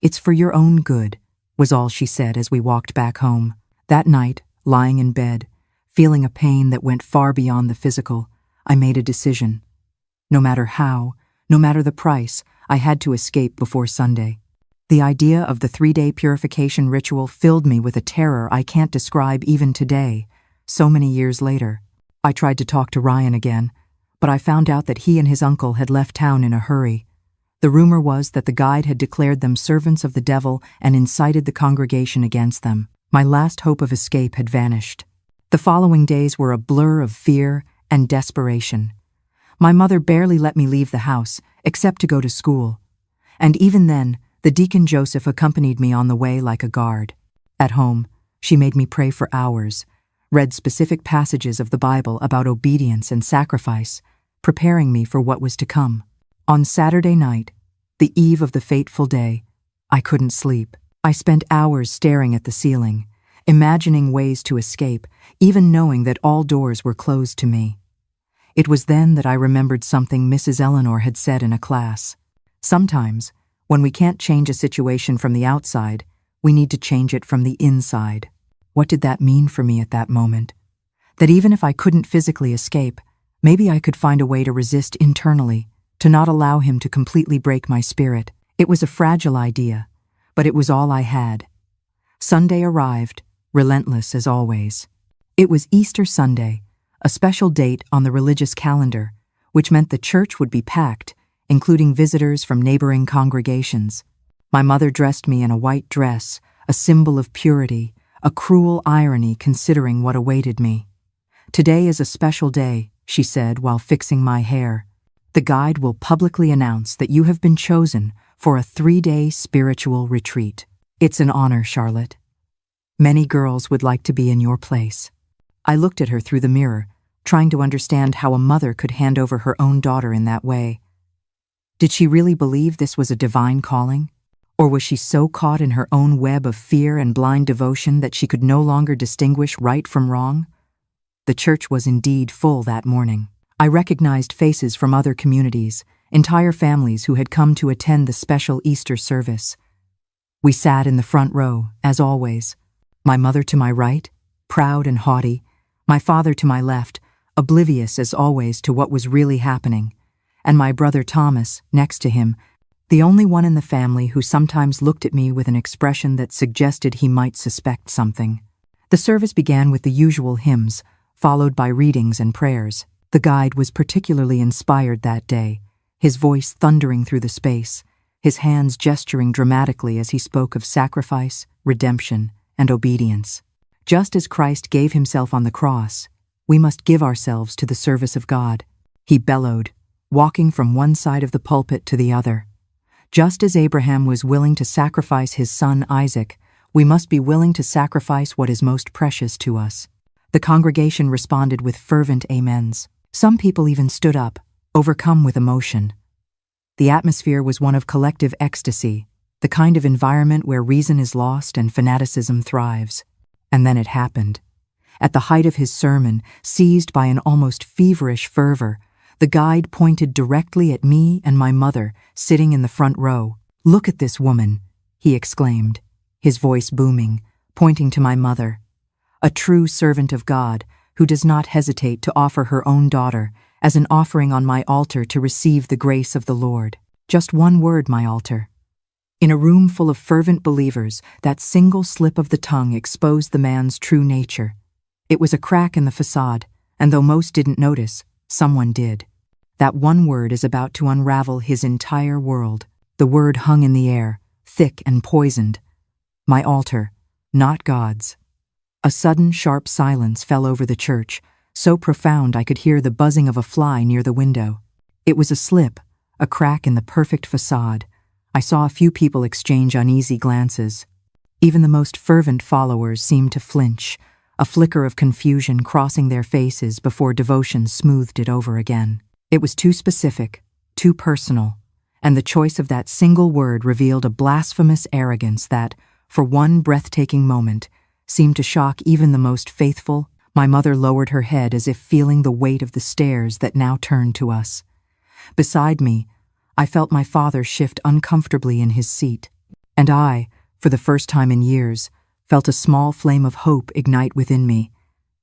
"It's for your own good," was all she said as we walked back home. That night, lying in bed, feeling a pain that went far beyond the physical, I made a decision. No matter how, no matter the price, I had to escape before Sunday. The idea of the 3-day purification ritual filled me with a terror I can't describe even today, so many years later. I tried to talk to Ryan again, but I found out that he and his uncle had left town in a hurry. The rumor was that the guide had declared them servants of the devil and incited the congregation against them. My last hope of escape had vanished. The following days were a blur of fear and desperation. My mother barely let me leave the house, except to go to school. And even then, the Deacon Joseph accompanied me on the way like a guard. At home, she made me pray for hours, read specific passages of the Bible about obedience and sacrifice, preparing me for what was to come. On Saturday night, the eve of the fateful day, I couldn't sleep. I spent hours staring at the ceiling, imagining ways to escape, even knowing that all doors were closed to me. It was then that I remembered something Mrs. Eleanor had said in a class. Sometimes, when we can't change a situation from the outside, we need to change it from the inside. What did that mean for me at that moment? That even if I couldn't physically escape, maybe I could find a way to resist internally, to not allow him to completely break my spirit. It was a fragile idea, but it was all I had. Sunday arrived, relentless as always. It was Easter Sunday, a special date on the religious calendar, which meant the church would be packed, including visitors from neighboring congregations. My mother dressed me in a white dress, a symbol of purity, a cruel irony considering what awaited me. "Today is a special day," she said while fixing my hair. "The guide will publicly announce that you have been chosen for a 3-day spiritual retreat. It's an honor, Charlotte. Many girls would like to be in your place." I looked at her through the mirror, trying to understand how a mother could hand over her own daughter in that way. Did she really believe this was a divine calling? Or was she so caught in her own web of fear and blind devotion that she could no longer distinguish right from wrong? The church was indeed full that morning. I recognized faces from other communities, entire families who had come to attend the special Easter service. We sat in the front row, as always. My mother to my right, proud and haughty, my father to my left, oblivious as always to what was really happening, and my brother Thomas, next to him, the only one in the family who sometimes looked at me with an expression that suggested he might suspect something. The service began with the usual hymns, followed by readings and prayers. The guide was particularly inspired that day, his voice thundering through the space, his hands gesturing dramatically as he spoke of sacrifice, redemption, and obedience. Just as Christ gave himself on the cross, we must give ourselves to the service of God, he bellowed, walking from one side of the pulpit to the other. Just as Abraham was willing to sacrifice his son Isaac, we must be willing to sacrifice what is most precious to us. The congregation responded with fervent amens. Some people even stood up, overcome with emotion. The atmosphere was one of collective ecstasy, the kind of environment where reason is lost and fanaticism thrives. And then it happened. At the height of his sermon, seized by an almost feverish fervor, the guide pointed directly at me and my mother, sitting in the front row. "Look at this woman," he exclaimed, his voice booming, pointing to my mother. "A true servant of God, who does not hesitate to offer her own daughter as an offering on my altar to receive the grace of the Lord. Just one word, my altar." In a room full of fervent believers, that single slip of the tongue exposed the man's true nature. It was a crack in the facade, and though most didn't notice, someone did. That one word is about to unravel his entire world. The word hung in the air, thick and poisoned. My altar, not God's. A sudden, sharp silence fell over the church, so profound I could hear the buzzing of a fly near the window. It was a slip, a crack in the perfect facade. I saw a few people exchange uneasy glances. Even the most fervent followers seemed to flinch, a flicker of confusion crossing their faces before devotion smoothed it over again. It was too specific, too personal, and the choice of that single word revealed a blasphemous arrogance that, for one breathtaking moment, seemed to shock even the most faithful. My mother lowered her head as if feeling the weight of the stares that now turned to us. Beside me, I felt my father shift uncomfortably in his seat, and I, for the first time in years, felt a small flame of hope ignite within me.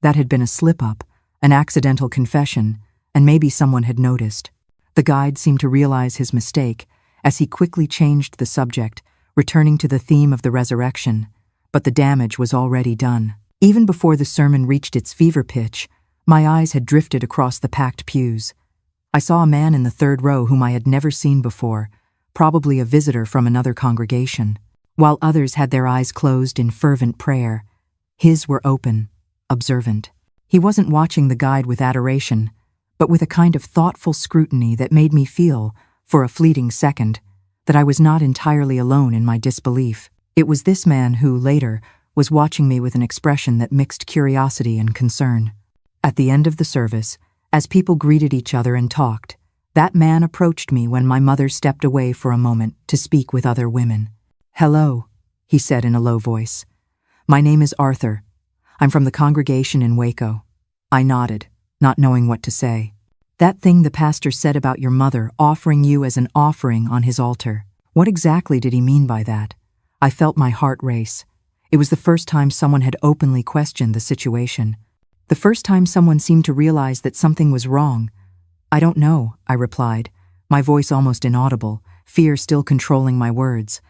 That had been a slip-up, an accidental confession, and maybe someone had noticed. The guide seemed to realize his mistake, as he quickly changed the subject, returning to the theme of the resurrection. But the damage was already done. Even before the sermon reached its fever pitch, my eyes had drifted across the packed pews. I saw a man in the third row whom I had never seen before, probably a visitor from another congregation. While others had their eyes closed in fervent prayer, his were open, observant. He wasn't watching the guide with adoration, but with a kind of thoughtful scrutiny that made me feel, for a fleeting second, that I was not entirely alone in my disbelief. It was this man who, later, was watching me with an expression that mixed curiosity and concern. At the end of the service, as people greeted each other and talked, that man approached me when my mother stepped away for a moment to speak with other women. "Hello," he said in a low voice. "My name is Arthur. I'm from the congregation in Waco." I nodded, not knowing what to say. "That thing the pastor said about your mother offering you as an offering on his altar. What exactly did he mean by that?" I felt my heart race. It was the first time someone had openly questioned the situation. The first time someone seemed to realize that something was wrong. "I don't know," I replied, my voice almost inaudible, fear still controlling my words.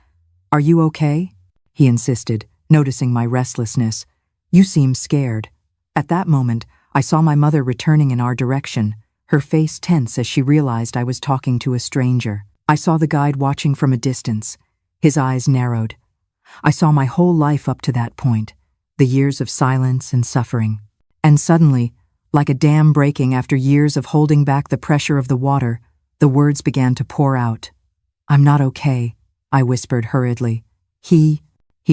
"Are you okay?" he insisted, noticing my restlessness. "You seem scared." At that moment, I saw my mother returning in our direction, her face tense as she realized I was talking to a stranger. I saw the guide watching from a distance. His eyes narrowed. I saw my whole life up to that point, the years of silence and suffering. And suddenly, like a dam breaking after years of holding back the pressure of the water, the words began to pour out. "I'm not okay," I whispered hurriedly. He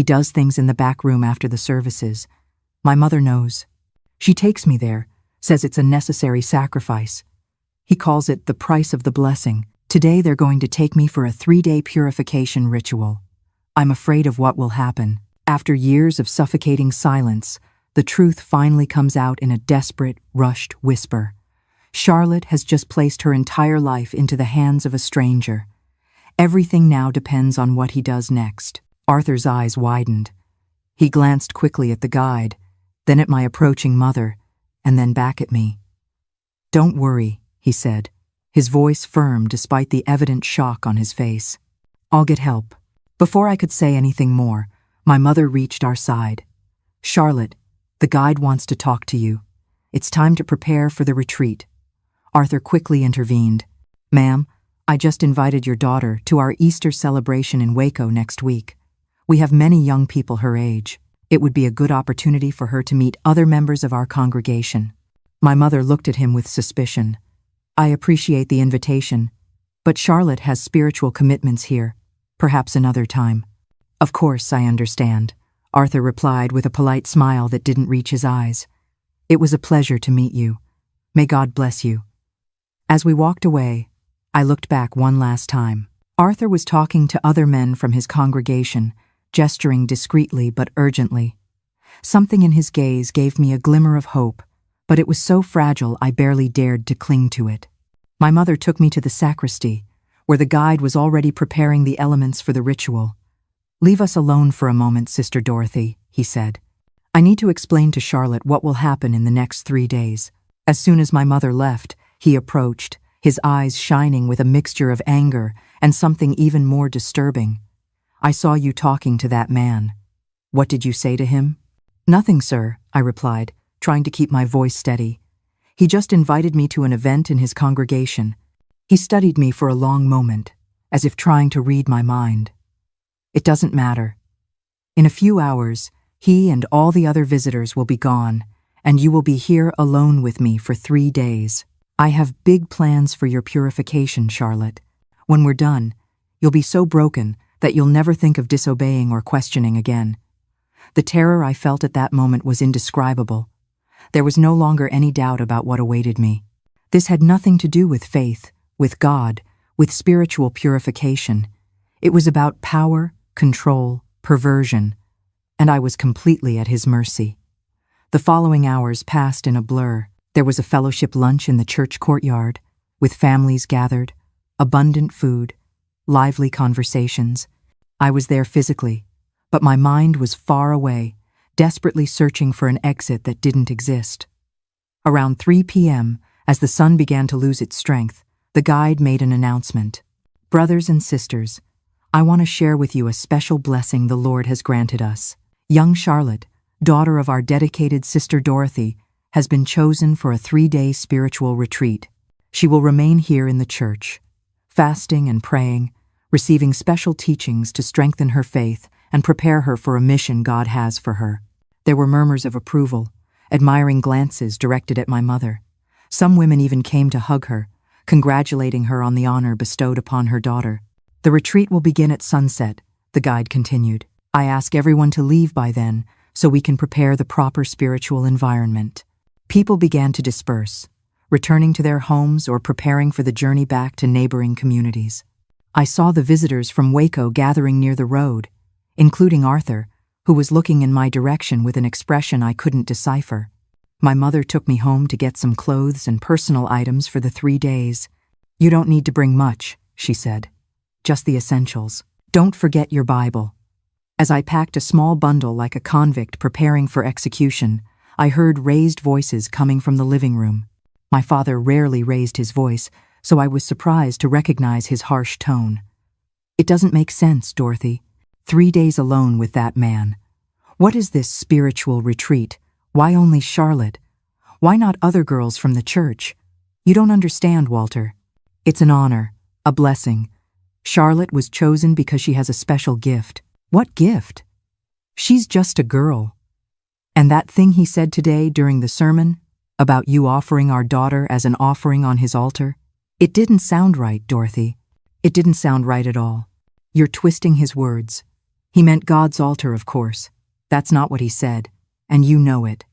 does things in the back room after the services. My mother knows. She takes me there, says it's a necessary sacrifice. He calls it the price of the blessing. Today they're going to take me for a 3-day purification ritual. I'm afraid of what will happen. After years of suffocating silence, the truth finally comes out in a desperate, rushed whisper. Charlotte has just placed her entire life into the hands of a stranger. Everything now depends on what he does next. Arthur's eyes widened. He glanced quickly at the guide, then at my approaching mother, and then back at me. "Don't worry," he said, his voice firm despite the evident shock on his face. "I'll get help." Before I could say anything more, my mother reached our side. "Charlotte, the guide wants to talk to you. It's time to prepare for the retreat." Arthur quickly intervened. "Ma'am, I just invited your daughter to our Easter celebration in Waco next week. We have many young people her age. It would be a good opportunity for her to meet other members of our congregation." My mother looked at him with suspicion. "I appreciate the invitation, but Charlotte has spiritual commitments here. Perhaps another time." "Of course, I understand," Arthur replied with a polite smile that didn't reach his eyes. "It was a pleasure to meet you. May God bless you." As we walked away, I looked back one last time. Arthur was talking to other men from his congregation, gesturing discreetly but urgently. Something in his gaze gave me a glimmer of hope, but it was so fragile I barely dared to cling to it. My mother took me to the sacristy, where the guide was already preparing the elements for the ritual. "Leave us alone for a moment, Sister Dorothy," he said. "I need to explain to Charlotte what will happen in the next 3 days." As soon as my mother left, he approached, his eyes shining with a mixture of anger and something even more disturbing. "I saw you talking to that man. What did you say to him?" "Nothing, sir," I replied, trying to keep my voice steady. "He just invited me to an event in his congregation. He studied me for a long moment, as if trying to read my mind." "It doesn't matter. In a few hours, he and all the other visitors will be gone, and you will be here alone with me for 3 days. I have big plans for your purification, Charlotte. When we're done, you'll be so broken that you'll never think of disobeying or questioning again." The terror I felt at that moment was indescribable. There was no longer any doubt about what awaited me. This had nothing to do with faith, with God, with spiritual purification. It was about power, control, perversion, and I was completely at his mercy. The following hours passed in a blur. There was a fellowship lunch in the church courtyard, with families gathered, abundant food, lively conversations. I was there physically, but my mind was far away, desperately searching for an exit that didn't exist. Around 3 p.m., as the sun began to lose its strength, the guide made an announcement. "Brothers and sisters, I want to share with you a special blessing the Lord has granted us. Young Charlotte, daughter of our dedicated Sister Dorothy, has been chosen for a 3-day spiritual retreat. She will remain here in the church, fasting and praying, receiving special teachings to strengthen her faith and prepare her for a mission God has for her." There were murmurs of approval, admiring glances directed at my mother. Some women even came to hug her, congratulating her on the honor bestowed upon her daughter. "The retreat will begin at sunset," the guide continued. "I ask everyone to leave by then so we can prepare the proper spiritual environment." People began to disperse, returning to their homes or preparing for the journey back to neighboring communities. I saw the visitors from Waco gathering near the road, including Arthur, who was looking in my direction with an expression I couldn't decipher. My mother took me home to get some clothes and personal items for the 3 days. "You don't need to bring much," she said. "Just the essentials. Don't forget your Bible." As I packed a small bundle like a convict preparing for execution, I heard raised voices coming from the living room. My father rarely raised his voice, so I was surprised to recognize his harsh tone. "It doesn't make sense, Dorothy. 3 days alone with that man. What is this spiritual retreat? Why only Charlotte? Why not other girls from the church? You don't understand, Walter. It's an honor, a blessing. Charlotte was chosen because she has a special gift. What gift? She's just a girl. And that thing he said today during the sermon, about you offering our daughter as an offering on his altar, it didn't sound right, Dorothy. It didn't sound right at all. You're twisting his words. He meant God's altar, of course. That's not what he said, and you know it.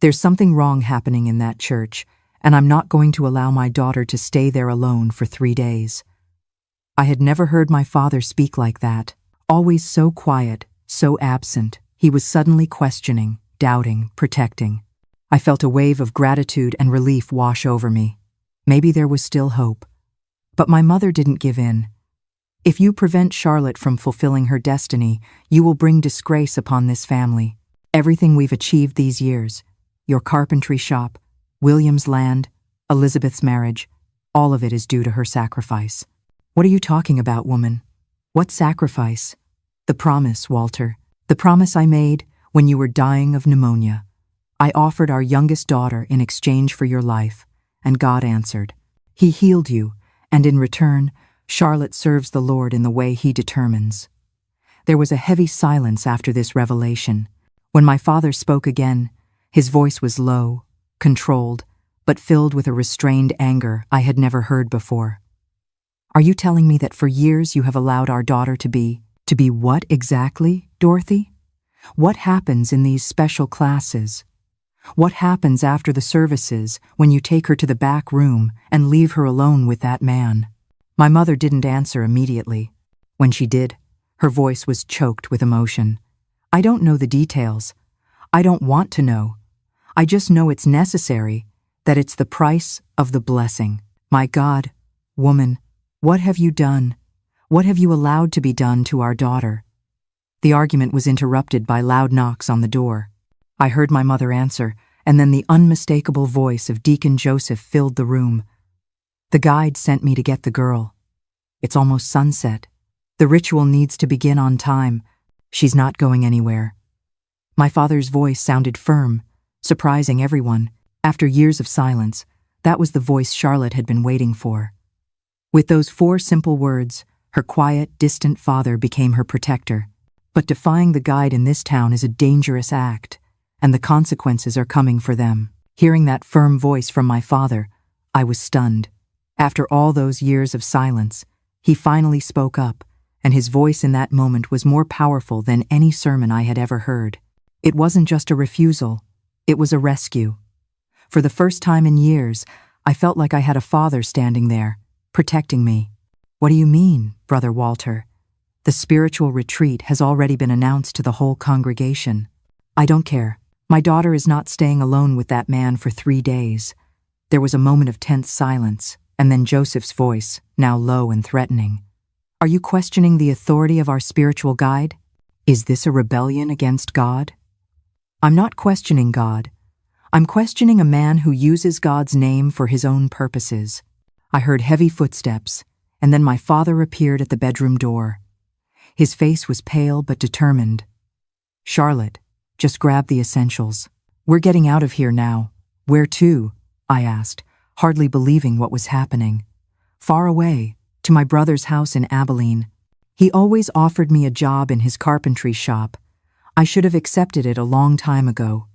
There's something wrong happening in that church, and I'm not going to allow my daughter to stay there alone for 3 days. I had never heard my father speak like that, always so quiet, so absent. He was suddenly questioning, doubting, protecting. I felt a wave of gratitude and relief wash over me. Maybe there was still hope. But my mother didn't give in. If you prevent Charlotte from fulfilling her destiny, you will bring disgrace upon this family. Everything we've achieved these years, your carpentry shop, William's land, Elizabeth's marriage, all of it is due to her sacrifice. What are you talking about, woman? What sacrifice? The promise, Walter. The promise I made when you were dying of pneumonia. I offered our youngest daughter in exchange for your life, and God answered. He healed you, and in return, Charlotte serves the Lord in the way he determines. There was a heavy silence after this revelation. When my father spoke again, his voice was low, controlled, but filled with a restrained anger I had never heard before. Are you telling me that for years you have allowed our daughter to be what exactly, Dorothy? What happens in these special classes? What happens after the services when you take her to the back room and leave her alone with that man? My mother didn't answer immediately. When she did, her voice was choked with emotion. I don't know the details. I don't want to know. I just know it's necessary, that it's the price of the blessing. My God, woman, what have you done? What have you allowed to be done to our daughter? The argument was interrupted by loud knocks on the door. I heard my mother answer, and then the unmistakable voice of Deacon Joseph filled the room. The guide sent me to get the girl. It's almost sunset. The ritual needs to begin on time. She's not going anywhere. My father's voice sounded firm, surprising everyone. After years of silence, that was the voice Charlotte had been waiting for. With those 4 simple words, her quiet, distant father became her protector. But defying the guide in this town is a dangerous act, and the consequences are coming for them. Hearing that firm voice from my father, I was stunned. After all those years of silence, he finally spoke up, and his voice in that moment was more powerful than any sermon I had ever heard. It wasn't just a refusal, it was a rescue. For the first time in years, I felt like I had a father standing there, protecting me. What do you mean, Brother Walter? The spiritual retreat has already been announced to the whole congregation. I don't care. My daughter is not staying alone with that man for 3 days. There was a moment of tense silence, and then Joseph's voice, now low and threatening. Are you questioning the authority of our spiritual guide? Is this a rebellion against God? I'm not questioning God. I'm questioning a man who uses God's name for his own purposes. I heard heavy footsteps, and then my father appeared at the bedroom door. His face was pale but determined. Charlotte, just grab the essentials. We're getting out of here now. Where to? I asked, hardly believing what was happening. Far away, to my brother's house in Abilene. He always offered me a job in his carpentry shop. I should have accepted it a long time ago.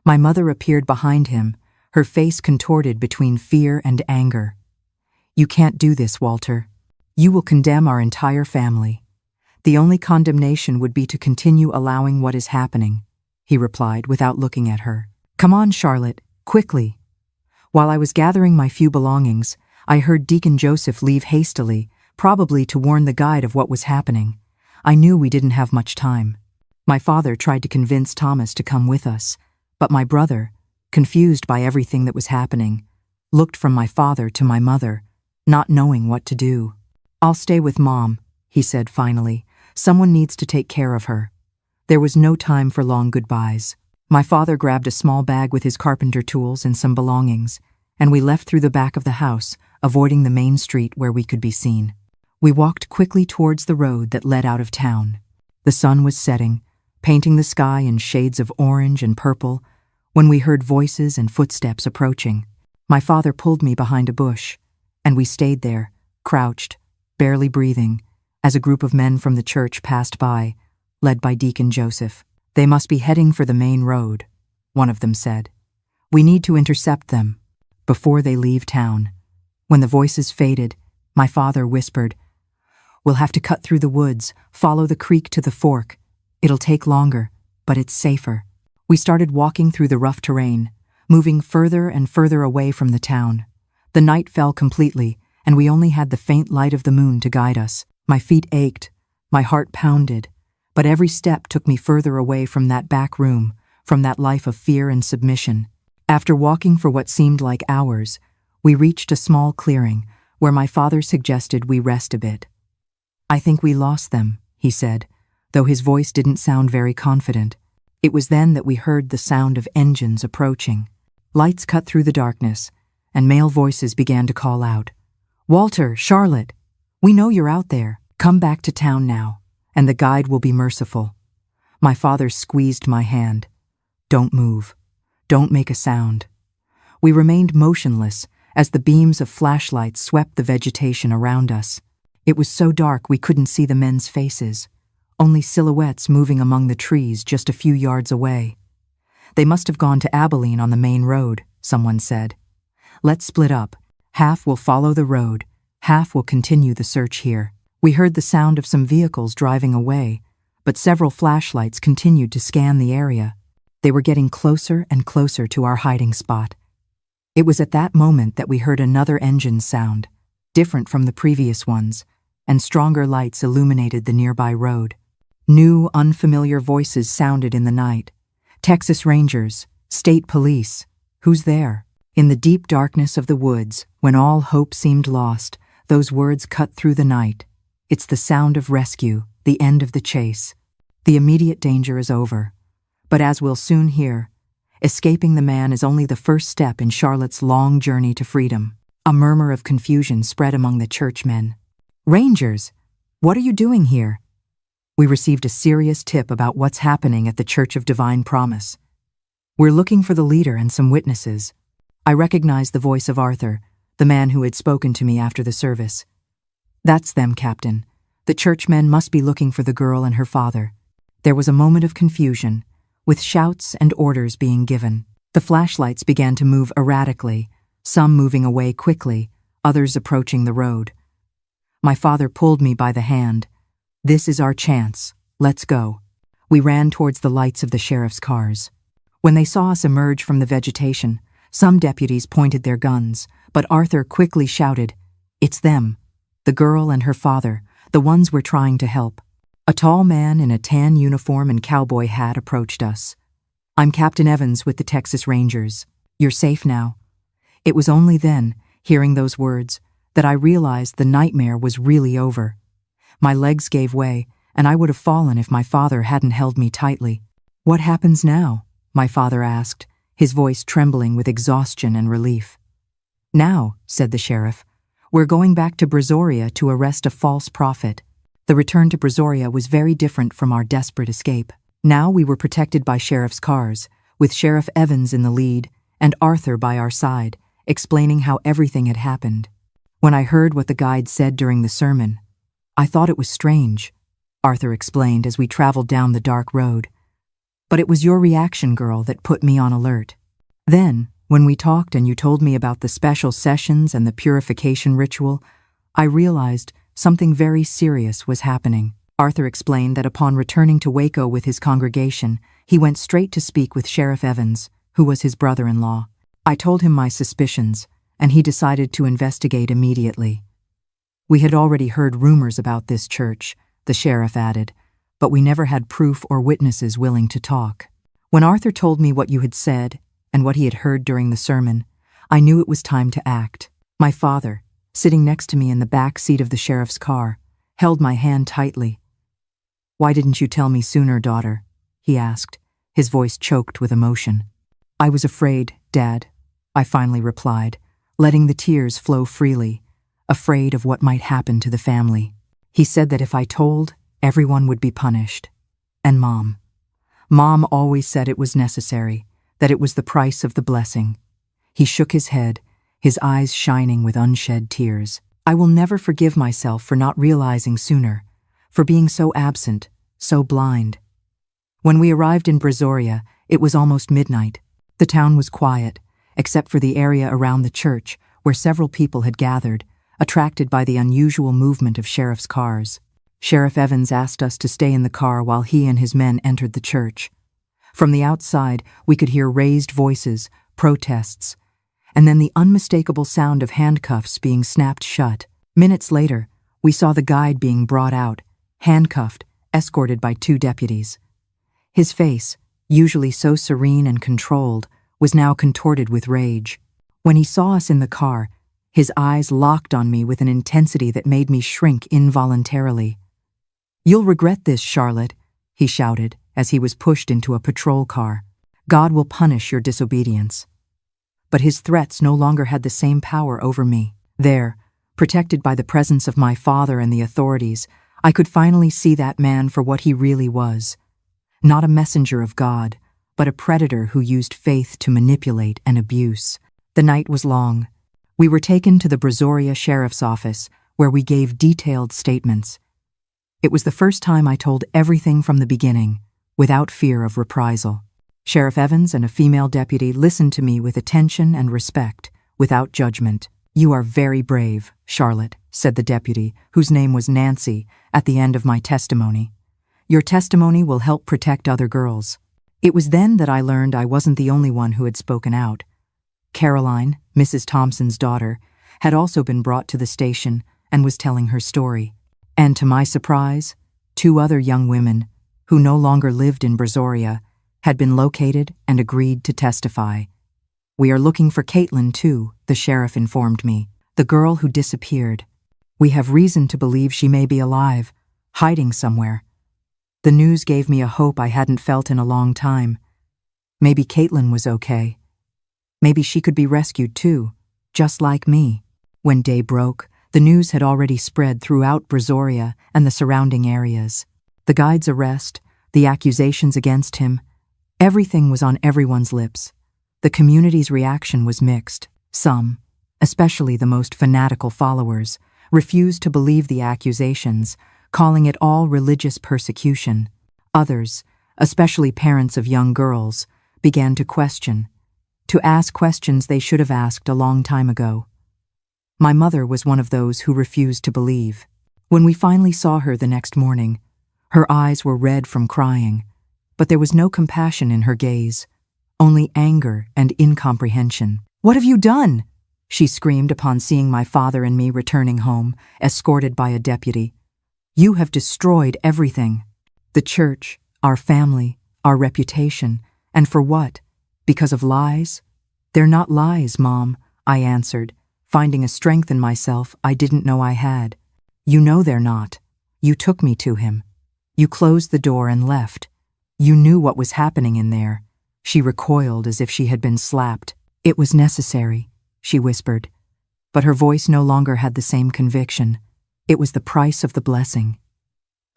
My mother appeared behind him, her face contorted between fear and anger. You can't do this, Walter. You will condemn our entire family. The only condemnation would be to continue allowing what is happening, he replied without looking at her. Come on, Charlotte, quickly. While I was gathering my few belongings, I heard Deacon Joseph leave hastily, probably to warn the guide of what was happening. I knew we didn't have much time. My father tried to convince Thomas to come with us, but my brother, confused by everything that was happening, looked from my father to my mother, not knowing what to do. I'll stay with Mom, he said finally. Someone needs to take care of her. There was no time for long goodbyes. My father grabbed a small bag with his carpenter tools and some belongings, and we left through the back of the house, avoiding the main street where we could be seen. We walked quickly towards the road that led out of town. The sun was setting, painting the sky in shades of orange and purple, when we heard voices and footsteps approaching. My father pulled me behind a bush, and we stayed there, crouched, barely breathing, as a group of men from the church passed by, led by Deacon Joseph. "They must be heading for the main road," one of them said. "We need to intercept them before they leave town." When the voices faded, my father whispered, "We'll have to cut through the woods, follow the creek to the fork. It'll take longer, but it's safer." We started walking through the rough terrain, moving further and further away from the town. The night fell completely, and we only had the faint light of the moon to guide us. My feet ached, my heart pounded, but every step took me further away from that back room, from that life of fear and submission. After walking for what seemed like hours, we reached a small clearing where my father suggested we rest a bit. "I think we lost them," he said, though his voice didn't sound very confident. It was then that we heard the sound of engines approaching. Lights cut through the darkness, and male voices began to call out, "Walter, Charlotte, we know you're out there. Come back to town now, and the guide will be merciful." My father squeezed my hand. "Don't move. Don't make a sound." We remained motionless as the beams of flashlights swept the vegetation around us. It was so dark we couldn't see the men's faces, only silhouettes moving among the trees just a few yards away. "They must have gone to Abilene on the main road," someone said. "Let's split up. Half will follow the road, half will continue the search here." We heard the sound of some vehicles driving away, but several flashlights continued to scan the area. They were getting closer and closer to our hiding spot. It was at that moment that we heard another engine sound, different from the previous ones, and stronger lights illuminated the nearby road. New, unfamiliar voices sounded in the night. "Texas Rangers, State Police, who's there?" In the deep darkness of the woods, when all hope seemed lost, those words cut through the night. It's the sound of rescue, the end of the chase. The immediate danger is over. But as we'll soon hear, escaping the man is only the first step in Charlotte's long journey to freedom. A murmur of confusion spread among the churchmen. "Rangers, what are you doing here?" We received a serious tip about what's happening at the Church of Divine Promise. "We're looking for the leader and some witnesses." I recognized the voice of Arthur, the man who had spoken to me after the service. "That's them, Captain. The churchmen must be looking for the girl and her father." There was a moment of confusion, with shouts and orders being given. The flashlights began to move erratically, some moving away quickly, others approaching the road. My father pulled me by the hand. "This is our chance. Let's go." We ran towards the lights of the sheriff's cars. When they saw us emerge from the vegetation, some deputies pointed their guns, but Arthur quickly shouted, "It's them, the girl and her father, the ones we're trying to help." A tall man in a tan uniform and cowboy hat approached us. "I'm Captain Evans with the Texas Rangers. You're safe now." It was only then, hearing those words, that I realized the nightmare was really over. My legs gave way, and I would have fallen if my father hadn't held me tightly. "What happens now?" my father asked, his voice trembling with exhaustion and relief. "Now," said the sheriff, "we're going back to Brazoria to arrest a false prophet." The return to Brazoria was very different from our desperate escape. Now we were protected by sheriff's cars, with Sheriff Evans in the lead and Arthur by our side, explaining how everything had happened. When I heard what the guide said during the sermon, I thought it was strange, Arthur explained as we traveled down the dark road. "But it was your reaction, girl, that put me on alert. Then, when we talked and you told me about the special sessions and the purification ritual, I realized something very serious was happening." Arthur explained that upon returning to Waco with his congregation, he went straight to speak with Sheriff Evans, who was his brother-in-law. I told him my suspicions, and he decided to investigate immediately. "We had already heard rumors about this church," the sheriff added, "but we never had proof or witnesses willing to talk." When Arthur told me what you had said and what he had heard during the sermon, I knew it was time to act. My father, sitting next to me in the back seat of the sheriff's car, held my hand tightly. "Why didn't you tell me sooner, daughter?" he asked, his voice choked with emotion. "I was afraid, Dad," I finally replied, letting the tears flow freely, afraid of what might happen to the family. He said that if I told, everyone would be punished. And Mom always said it was necessary, that it was the price of the blessing. He shook his head, his eyes shining with unshed tears. I will never forgive myself for not realizing sooner, for being so absent, so blind. When we arrived in Brazoria, it was almost midnight. The town was quiet, except for the area around the church, where several people had gathered, attracted by the unusual movement of sheriff's cars. Sheriff Evans asked us to stay in the car while he and his men entered the church. From the outside, we could hear raised voices, protests, and then the unmistakable sound of handcuffs being snapped shut. Minutes later, we saw the guide being brought out, handcuffed, escorted by 2 deputies. His face, usually so serene and controlled, was now contorted with rage. When he saw us in the car, his eyes locked on me with an intensity that made me shrink involuntarily. "You'll regret this, Charlotte," he shouted as he was pushed into a patrol car. "God will punish your disobedience." But his threats no longer had the same power over me. There, protected by the presence of my father and the authorities, I could finally see that man for what he really was. Not a messenger of God, but a predator who used faith to manipulate and abuse. The night was long. We were taken to the Brazoria Sheriff's Office, where we gave detailed statements. It was the first time I told everything from the beginning, without fear of reprisal. Sheriff Evans and a female deputy listened to me with attention and respect, without judgment. "You are very brave, Charlotte," said the deputy, whose name was Nancy, at the end of my testimony. "Your testimony will help protect other girls." It was then that I learned I wasn't the only one who had spoken out. Caroline, Mrs. Thompson's daughter, had also been brought to the station and was telling her story. And to my surprise, 2 other young women, who no longer lived in Brazoria, had been located and agreed to testify. "We are looking for Caitlin, too," the sheriff informed me, "the girl who disappeared. We have reason to believe she may be alive, hiding somewhere." The news gave me a hope I hadn't felt in a long time. Maybe Caitlin was okay. Maybe she could be rescued too, just like me. When day broke, the news had already spread throughout Brazoria and the surrounding areas. The guide's arrest, the accusations against him, everything was on everyone's lips. The community's reaction was mixed. Some, especially the most fanatical followers, refused to believe the accusations, calling it all religious persecution. Others, especially parents of young girls, began to ask questions they should have asked a long time ago. My mother was one of those who refused to believe. When we finally saw her the next morning, her eyes were red from crying, but there was no compassion in her gaze, only anger and incomprehension. "What have you done?" she screamed upon seeing my father and me returning home, escorted by a deputy. "You have destroyed everything. The church, our family, our reputation, and for what? Because of lies?" "They're not lies, Mom," I answered, finding a strength in myself I didn't know I had. "You know they're not. You took me to him. You closed the door and left. You knew what was happening in there." She recoiled as if she had been slapped. "It was necessary," she whispered, but her voice no longer had the same conviction. "It was the price of the blessing."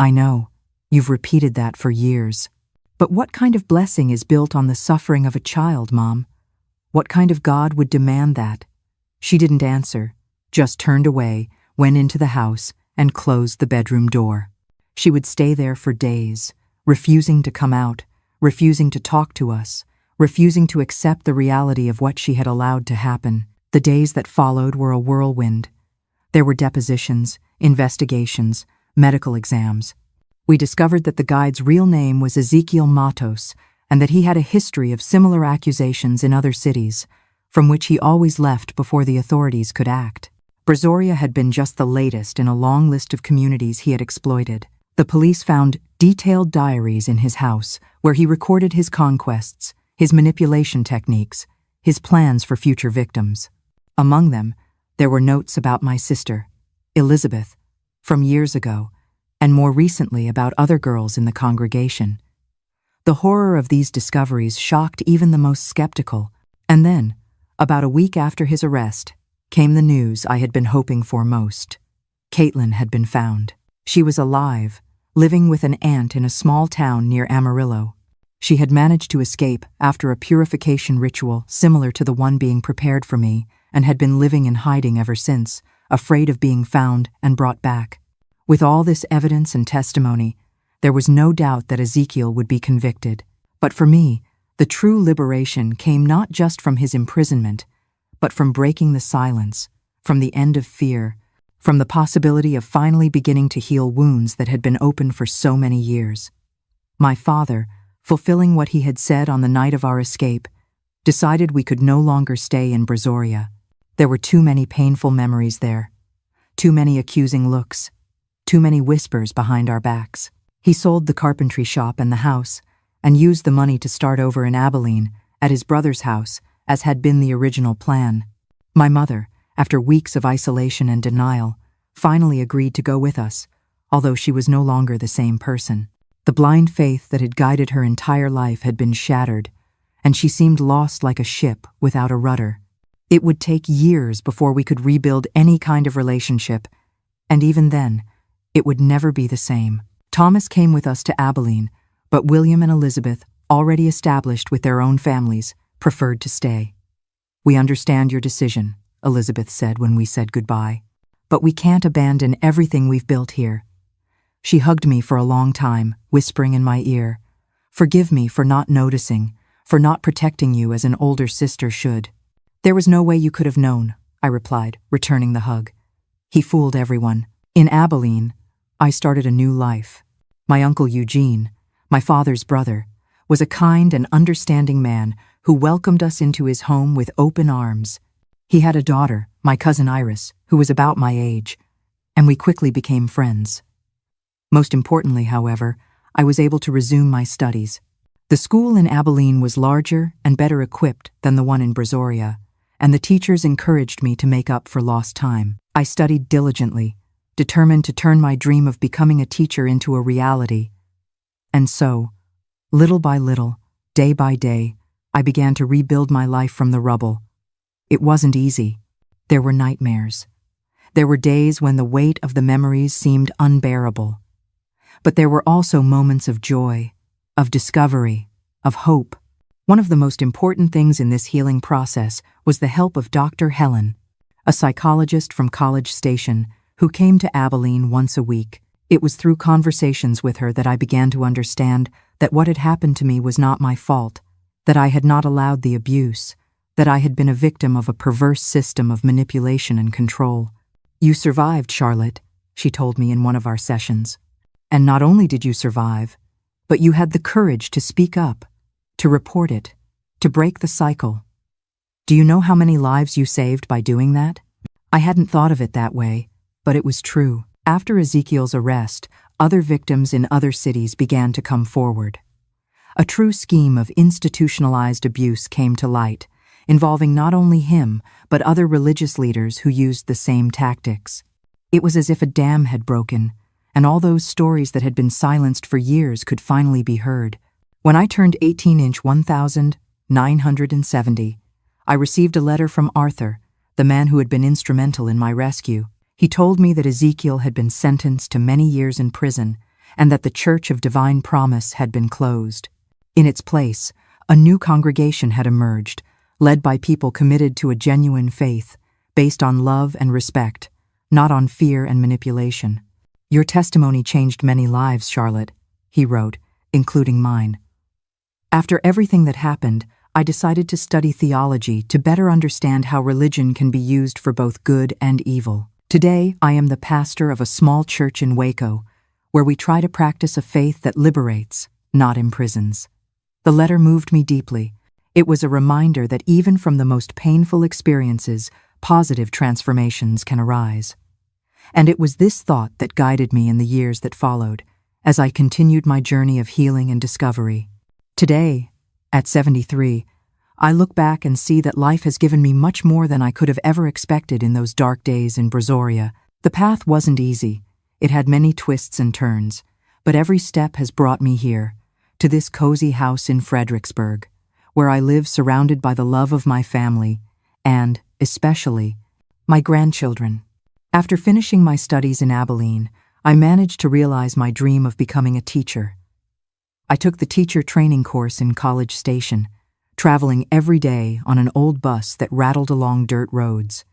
"I know. You've repeated that for years. But what kind of blessing is built on the suffering of a child, Mom? What kind of God would demand that?" She didn't answer, just turned away, went into the house, and closed the bedroom door. She would stay there for days, refusing to come out, refusing to talk to us, refusing to accept the reality of what she had allowed to happen. The days that followed were a whirlwind. There were depositions, investigations, medical exams. We discovered that the guide's real name was Ezekiel Matos, and that he had a history of similar accusations in other cities, from which he always left before the authorities could act. Brazoria had been just the latest in a long list of communities he had exploited. The police found detailed diaries in his house where he recorded his conquests, his manipulation techniques, his plans for future victims. Among them, there were notes about my sister, Elizabeth, from years ago, and more recently about other girls in the congregation. The horror of these discoveries shocked even the most skeptical. And then, about a week after his arrest, came the news I had been hoping for most. Caitlin had been found. She was alive, living with an aunt in a small town near Amarillo. She had managed to escape after a purification ritual similar to the one being prepared for me and had been living in hiding ever since, afraid of being found and brought back. With all this evidence and testimony, there was no doubt that Ezekiel would be convicted. But for me, the true liberation came not just from his imprisonment, but from breaking the silence, from the end of fear, from the possibility of finally beginning to heal wounds that had been open for so many years. My father, fulfilling what he had said on the night of our escape, decided we could no longer stay in Brazoria. There were too many painful memories there, too many accusing looks, too many whispers behind our backs. He sold the carpentry shop and the house, and used the money to start over in Abilene, at his brother's house, as had been the original plan. My mother, after weeks of isolation and denial, finally agreed to go with us, although she was no longer the same person. The blind faith that had guided her entire life had been shattered, and she seemed lost like a ship without a rudder. It would take years before we could rebuild any kind of relationship, and even then, it would never be the same. Thomas came with us to Abilene, but William and Elizabeth, already established with their own families, preferred to stay. "We understand your decision," Elizabeth said when we said goodbye, "but we can't abandon everything we've built here." She hugged me for a long time, whispering in my ear, "Forgive me for not noticing, for not protecting you as an older sister should." "There was no way you could have known," I replied, returning the hug. "He fooled everyone. In Abilene, I started a new life. My uncle Eugene, my father's brother, was a kind and understanding man who welcomed us into his home with open arms. He had a daughter, my cousin Iris, who was about my age, and we quickly became friends. Most importantly, however, I was able to resume my studies. The school in Abilene was larger and better equipped than the one in Brazoria, and the teachers encouraged me to make up for lost time. I studied diligently, determined to turn my dream of becoming a teacher into a reality. And so, little by little, day by day, I began to rebuild my life from the rubble. It wasn't easy. There were nightmares. There were days when the weight of the memories seemed unbearable. But there were also moments of joy, of discovery, of hope. One of the most important things in this healing process was the help of Dr. Helen, a psychologist from College Station who came to Abilene once a week. It was through conversations with her that I began to understand that what had happened to me was not my fault, that I had not allowed the abuse, that I had been a victim of a perverse system of manipulation and control. "You survived, Charlotte," she told me in one of our sessions. "And not only did you survive, but you had the courage to speak up, to report it, to break the cycle. Do you know how many lives you saved by doing that?" I hadn't thought of it that way, but it was true. After Ezekiel's arrest, other victims in other cities began to come forward. A true scheme of institutionalized abuse came to light, involving not only him, but other religious leaders who used the same tactics. It was as if a dam had broken, and all those stories that had been silenced for years could finally be heard. When I turned 18-inch 1970, I received a letter from Arthur, the man who had been instrumental in my rescue. He told me that Ezekiel had been sentenced to many years in prison and that the Church of Divine Promise had been closed. In its place, a new congregation had emerged, led by people committed to a genuine faith, based on love and respect, not on fear and manipulation. "Your testimony changed many lives, Charlotte," he wrote, including mine. After everything that happened, I decided to study theology to better understand how religion can be used for both good and evil. Today, I am the pastor of a small church in Waco, where we try to practice a faith that liberates, not imprisons. The letter moved me deeply. It was a reminder that even from the most painful experiences, positive transformations can arise. And it was this thought that guided me in the years that followed, as I continued my journey of healing and discovery. Today, at 73, I look back and see that life has given me much more than I could have ever expected in those dark days in Brazoria. The path wasn't easy. It had many twists and turns, but every step has brought me here, to this cozy house in Fredericksburg, where I live surrounded by the love of my family and, especially, my grandchildren. After finishing my studies in Abilene, I managed to realize my dream of becoming a teacher. I took the teacher training course in College Station, traveling every day on an old bus that rattled along dirt roads.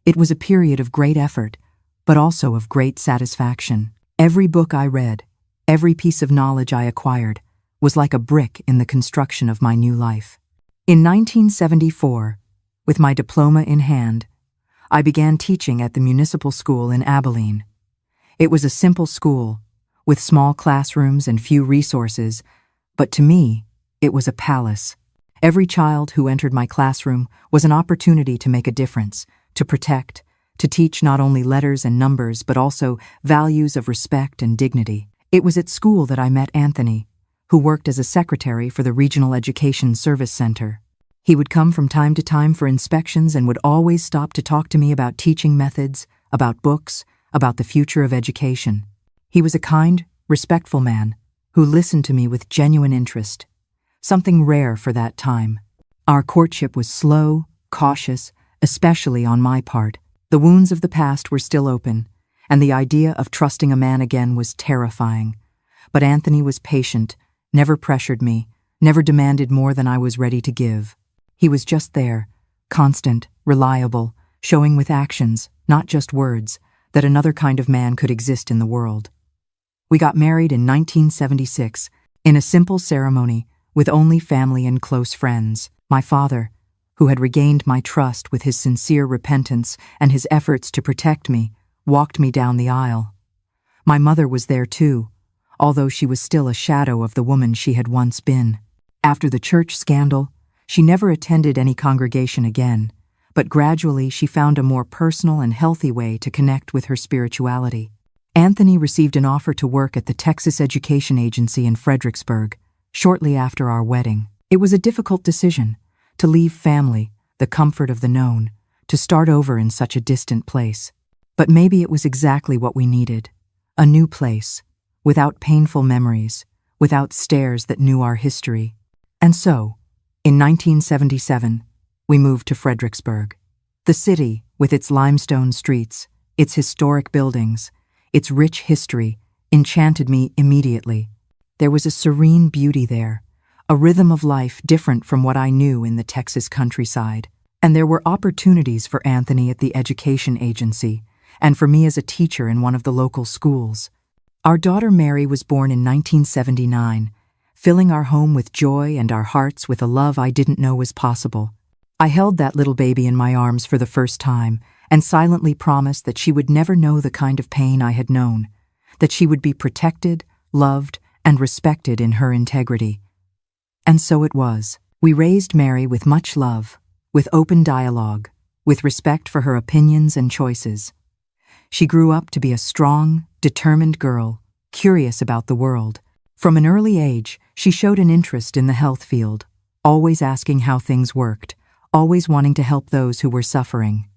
It was a period of great effort, but also of great satisfaction. Every book I read, every piece of knowledge I acquired, was like a brick in the construction of my new life. In 1974, with my diploma in hand, I began teaching at the municipal school in Abilene. It was a simple school, with small classrooms and few resources, but to me, it was a palace. Every child who entered my classroom was an opportunity to make a difference, to protect, to teach not only letters and numbers, but also values of respect and dignity. It was at school that I met Anthony, who worked as a secretary for the Regional Education Service Center. He would come from time to time for inspections and would always stop to talk to me about teaching methods, about books, about the future of education. He was a kind, respectful man who listened to me with genuine interest, something rare for that time. Our courtship was slow, cautious, especially on my part. The wounds of the past were still open, and the idea of trusting a man again was terrifying. But Anthony was patient, never pressured me, never demanded more than I was ready to give. He was just there, constant, reliable, showing with actions, not just words, that another kind of man could exist in the world. We got married in 1976, in a simple ceremony, with only family and close friends. My father, who had regained my trust with his sincere repentance and his efforts to protect me, walked me down the aisle. My mother was there too, although she was still a shadow of the woman she had once been. After the church scandal, she never attended any congregation again, but gradually she found a more personal and healthy way to connect with her spirituality. Anthony received an offer to work at the Texas Education Agency in Fredericksburg, shortly after our wedding. It was a difficult decision, to leave family, the comfort of the known, to start over in such a distant place. But maybe it was exactly what we needed. A new place, without painful memories, without stares that knew our history. And so, in 1977, we moved to Fredericksburg. The city, with its limestone streets, its historic buildings, its rich history, enchanted me immediately. There was a serene beauty there, a rhythm of life different from what I knew in the Texas countryside. And there were opportunities for Anthony at the education agency, and for me as a teacher in one of the local schools. Our daughter Mary was born in 1979, filling our home with joy and our hearts with a love I didn't know was possible. I held that little baby in my arms for the first time and silently promised that she would never know the kind of pain I had known, that she would be protected, loved, and respected in her integrity. And so it was. We raised Mary with much love, with open dialogue, with respect for her opinions and choices. She grew up to be a strong, determined girl, curious about the world. From an early age, she showed an interest in the health field, always asking how things worked, always wanting to help those who were suffering.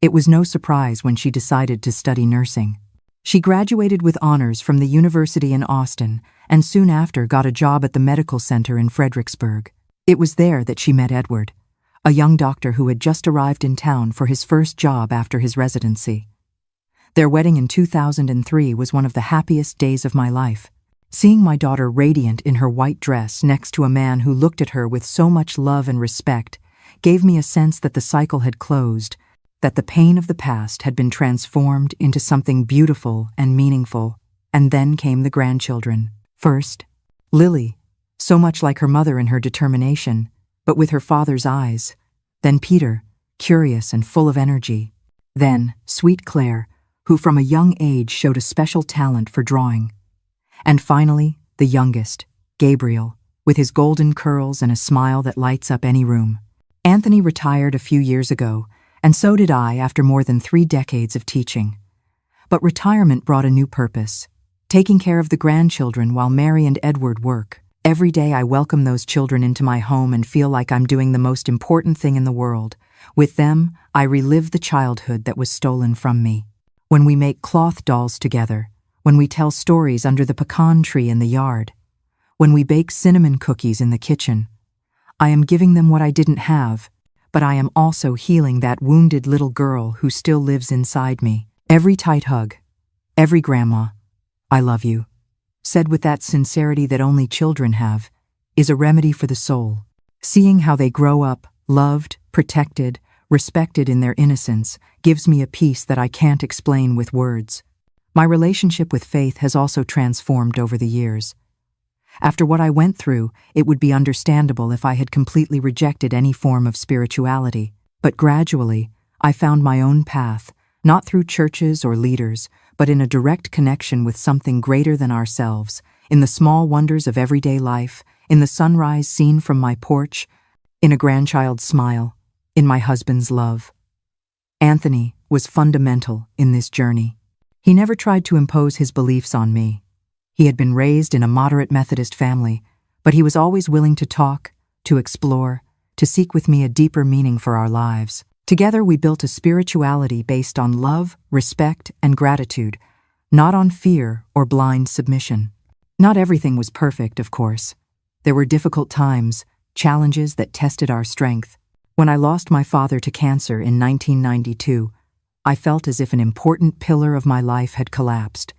It was no surprise when she decided to study nursing. She graduated with honors from the university in Austin and soon after got a job at the medical center in Fredericksburg. It was there that she met Edward, a young doctor who had just arrived in town for his first job after his residency. Their wedding in 2003 was one of the happiest days of my life. Seeing my daughter radiant in her white dress next to a man who looked at her with so much love and respect gave me a sense that the cycle had closed, that the pain of the past had been transformed into something beautiful and meaningful. And then came the grandchildren. First, Lily, so much like her mother in her determination, but with her father's eyes. Then Peter, curious and full of energy. Then sweet Claire, who from a young age showed a special talent for drawing. And finally, the youngest, Gabriel, with his golden curls and a smile that lights up any room. Anthony retired a few years ago, and so did I after more than 3 decades of teaching. But retirement brought a new purpose, taking care of the grandchildren while Mary and Edward work. Every day I welcome those children into my home and feel like I'm doing the most important thing in the world. With them, I relive the childhood that was stolen from me. When we make cloth dolls together, when we tell stories under the pecan tree in the yard, when we bake cinnamon cookies in the kitchen, I am giving them what I didn't have, but I am also healing that wounded little girl who still lives inside me. Every tight hug, every grandma, I love you, said with that sincerity that only children have, is a remedy for the soul. Seeing how they grow up, loved, protected, respected in their innocence, gives me a peace that I can't explain with words. My relationship with faith has also transformed over the years. After what I went through, it would be understandable if I had completely rejected any form of spirituality. But gradually, I found my own path, not through churches or leaders, but in a direct connection with something greater than ourselves, in the small wonders of everyday life, in the sunrise seen from my porch, in a grandchild's smile, in my husband's love. Anthony was fundamental in this journey. He never tried to impose his beliefs on me. He had been raised in a moderate Methodist family, but he was always willing to talk, to explore, to seek with me a deeper meaning for our lives. Together we built a spirituality based on love, respect, and gratitude, not on fear or blind submission. Not everything was perfect, of course. There were difficult times, challenges that tested our strength. When I lost my father to cancer in 1992, I felt as if an important pillar of my life had collapsed.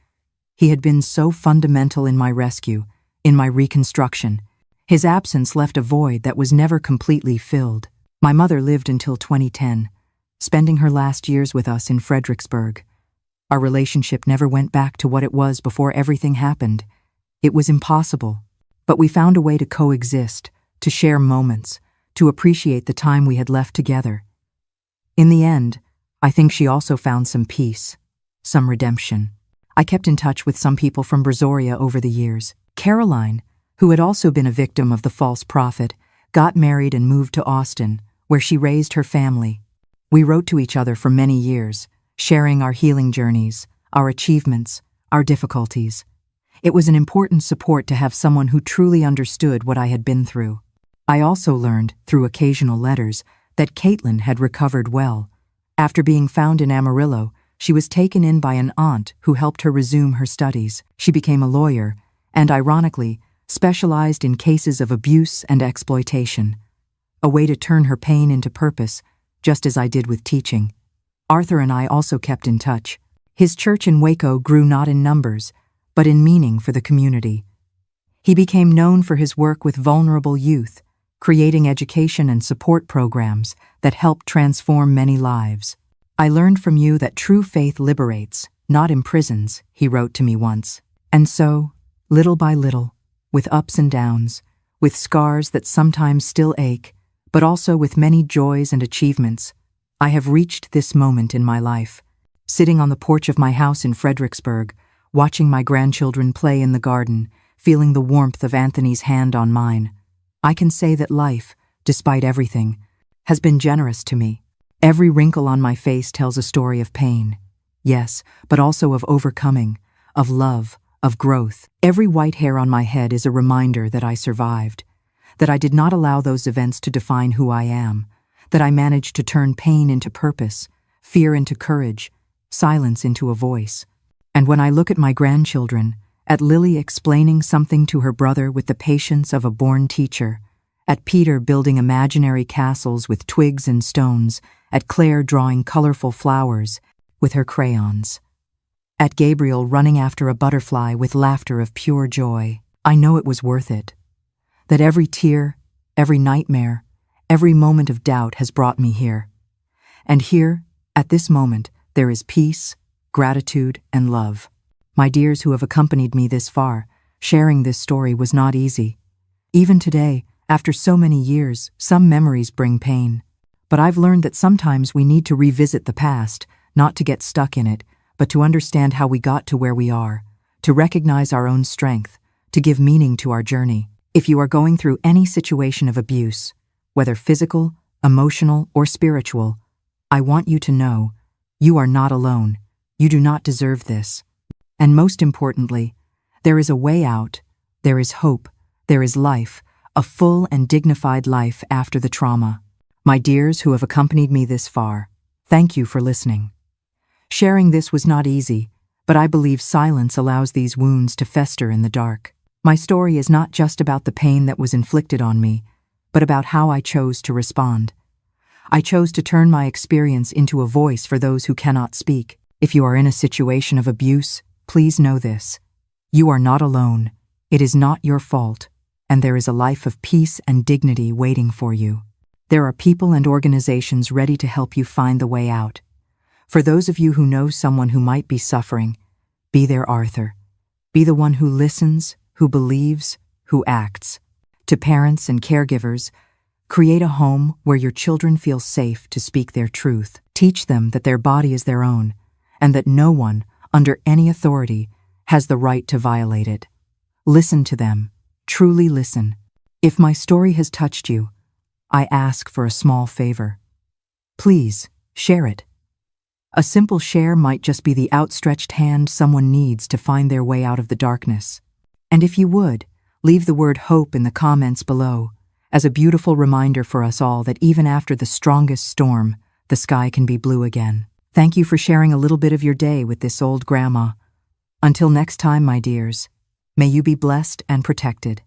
He had been so fundamental in my rescue, in my reconstruction. His absence left a void that was never completely filled. My mother lived until 2010, spending her last years with us in Fredericksburg. Our relationship never went back to what it was before everything happened. It was impossible, but we found a way to coexist, to share moments, to appreciate the time we had left together. In the end, I think she also found some peace, some redemption. I kept in touch with some people from Brazoria over the years. Caroline, who had also been a victim of the false prophet, got married and moved to Austin, where she raised her family. We wrote to each other for many years, sharing our healing journeys, our achievements, our difficulties. It was an important support to have someone who truly understood what I had been through. I also learned, through occasional letters, that Caitlin had recovered well. After being found in Amarillo, she was taken in by an aunt who helped her resume her studies. She became a lawyer and, ironically, specialized in cases of abuse and exploitation. A way to turn her pain into purpose, just as I did with teaching. Arthur and I also kept in touch. His church in Waco grew not in numbers, but in meaning for the community. He became known for his work with vulnerable youth, creating education and support programs that helped transform many lives. "I learned from you that true faith liberates, not imprisons," he wrote to me once. And so, little by little, with ups and downs, with scars that sometimes still ache, but also with many joys and achievements, I have reached this moment in my life. Sitting on the porch of my house in Fredericksburg, watching my grandchildren play in the garden, feeling the warmth of Anthony's hand on mine, I can say that life, despite everything, has been generous to me. Every wrinkle on my face tells a story of pain, yes, but also of overcoming, of love, of growth. Every white hair on my head is a reminder that I survived, that I did not allow those events to define who I am, that I managed to turn pain into purpose, fear into courage, silence into a voice. And when I look at my grandchildren, at Lily explaining something to her brother with the patience of a born teacher, at Peter building imaginary castles with twigs and stones, at Claire drawing colorful flowers with her crayons, at Gabriel running after a butterfly with laughter of pure joy, I know it was worth it. That every tear, every nightmare, every moment of doubt has brought me here. And here, at this moment, there is peace, gratitude, and love. My dears who have accompanied me this far, sharing this story was not easy. Even today, after so many years, some memories bring pain. But I've learned that sometimes we need to revisit the past, not to get stuck in it, but to understand how we got to where we are, to recognize our own strength, to give meaning to our journey. If you are going through any situation of abuse, whether physical, emotional, or spiritual, I want you to know, you are not alone. You do not deserve this. And most importantly, there is a way out, there is hope, there is life, a full and dignified life after the trauma. My dears who have accompanied me this far, thank you for listening. Sharing this was not easy, but I believe silence allows these wounds to fester in the dark. My story is not just about the pain that was inflicted on me, but about how I chose to respond. I chose to turn my experience into a voice for those who cannot speak. If you are in a situation of abuse, please know this. You are not alone. It is not your fault, and there is a life of peace and dignity waiting for you. There are people and organizations ready to help you find the way out. For those of you who know someone who might be suffering, be their Arthur. Be the one who listens, who believes, who acts. To parents and caregivers, create a home where your children feel safe to speak their truth. Teach them that their body is their own, and that no one, under any authority, has the right to violate it. Listen to them. Truly listen. If my story has touched you, I ask for a small favor. Please, share it. A simple share might just be the outstretched hand someone needs to find their way out of the darkness. And if you would, leave the word hope in the comments below, as a beautiful reminder for us all that even after the strongest storm, the sky can be blue again. Thank you for sharing a little bit of your day with this old grandma. Until next time, my dears, may you be blessed and protected.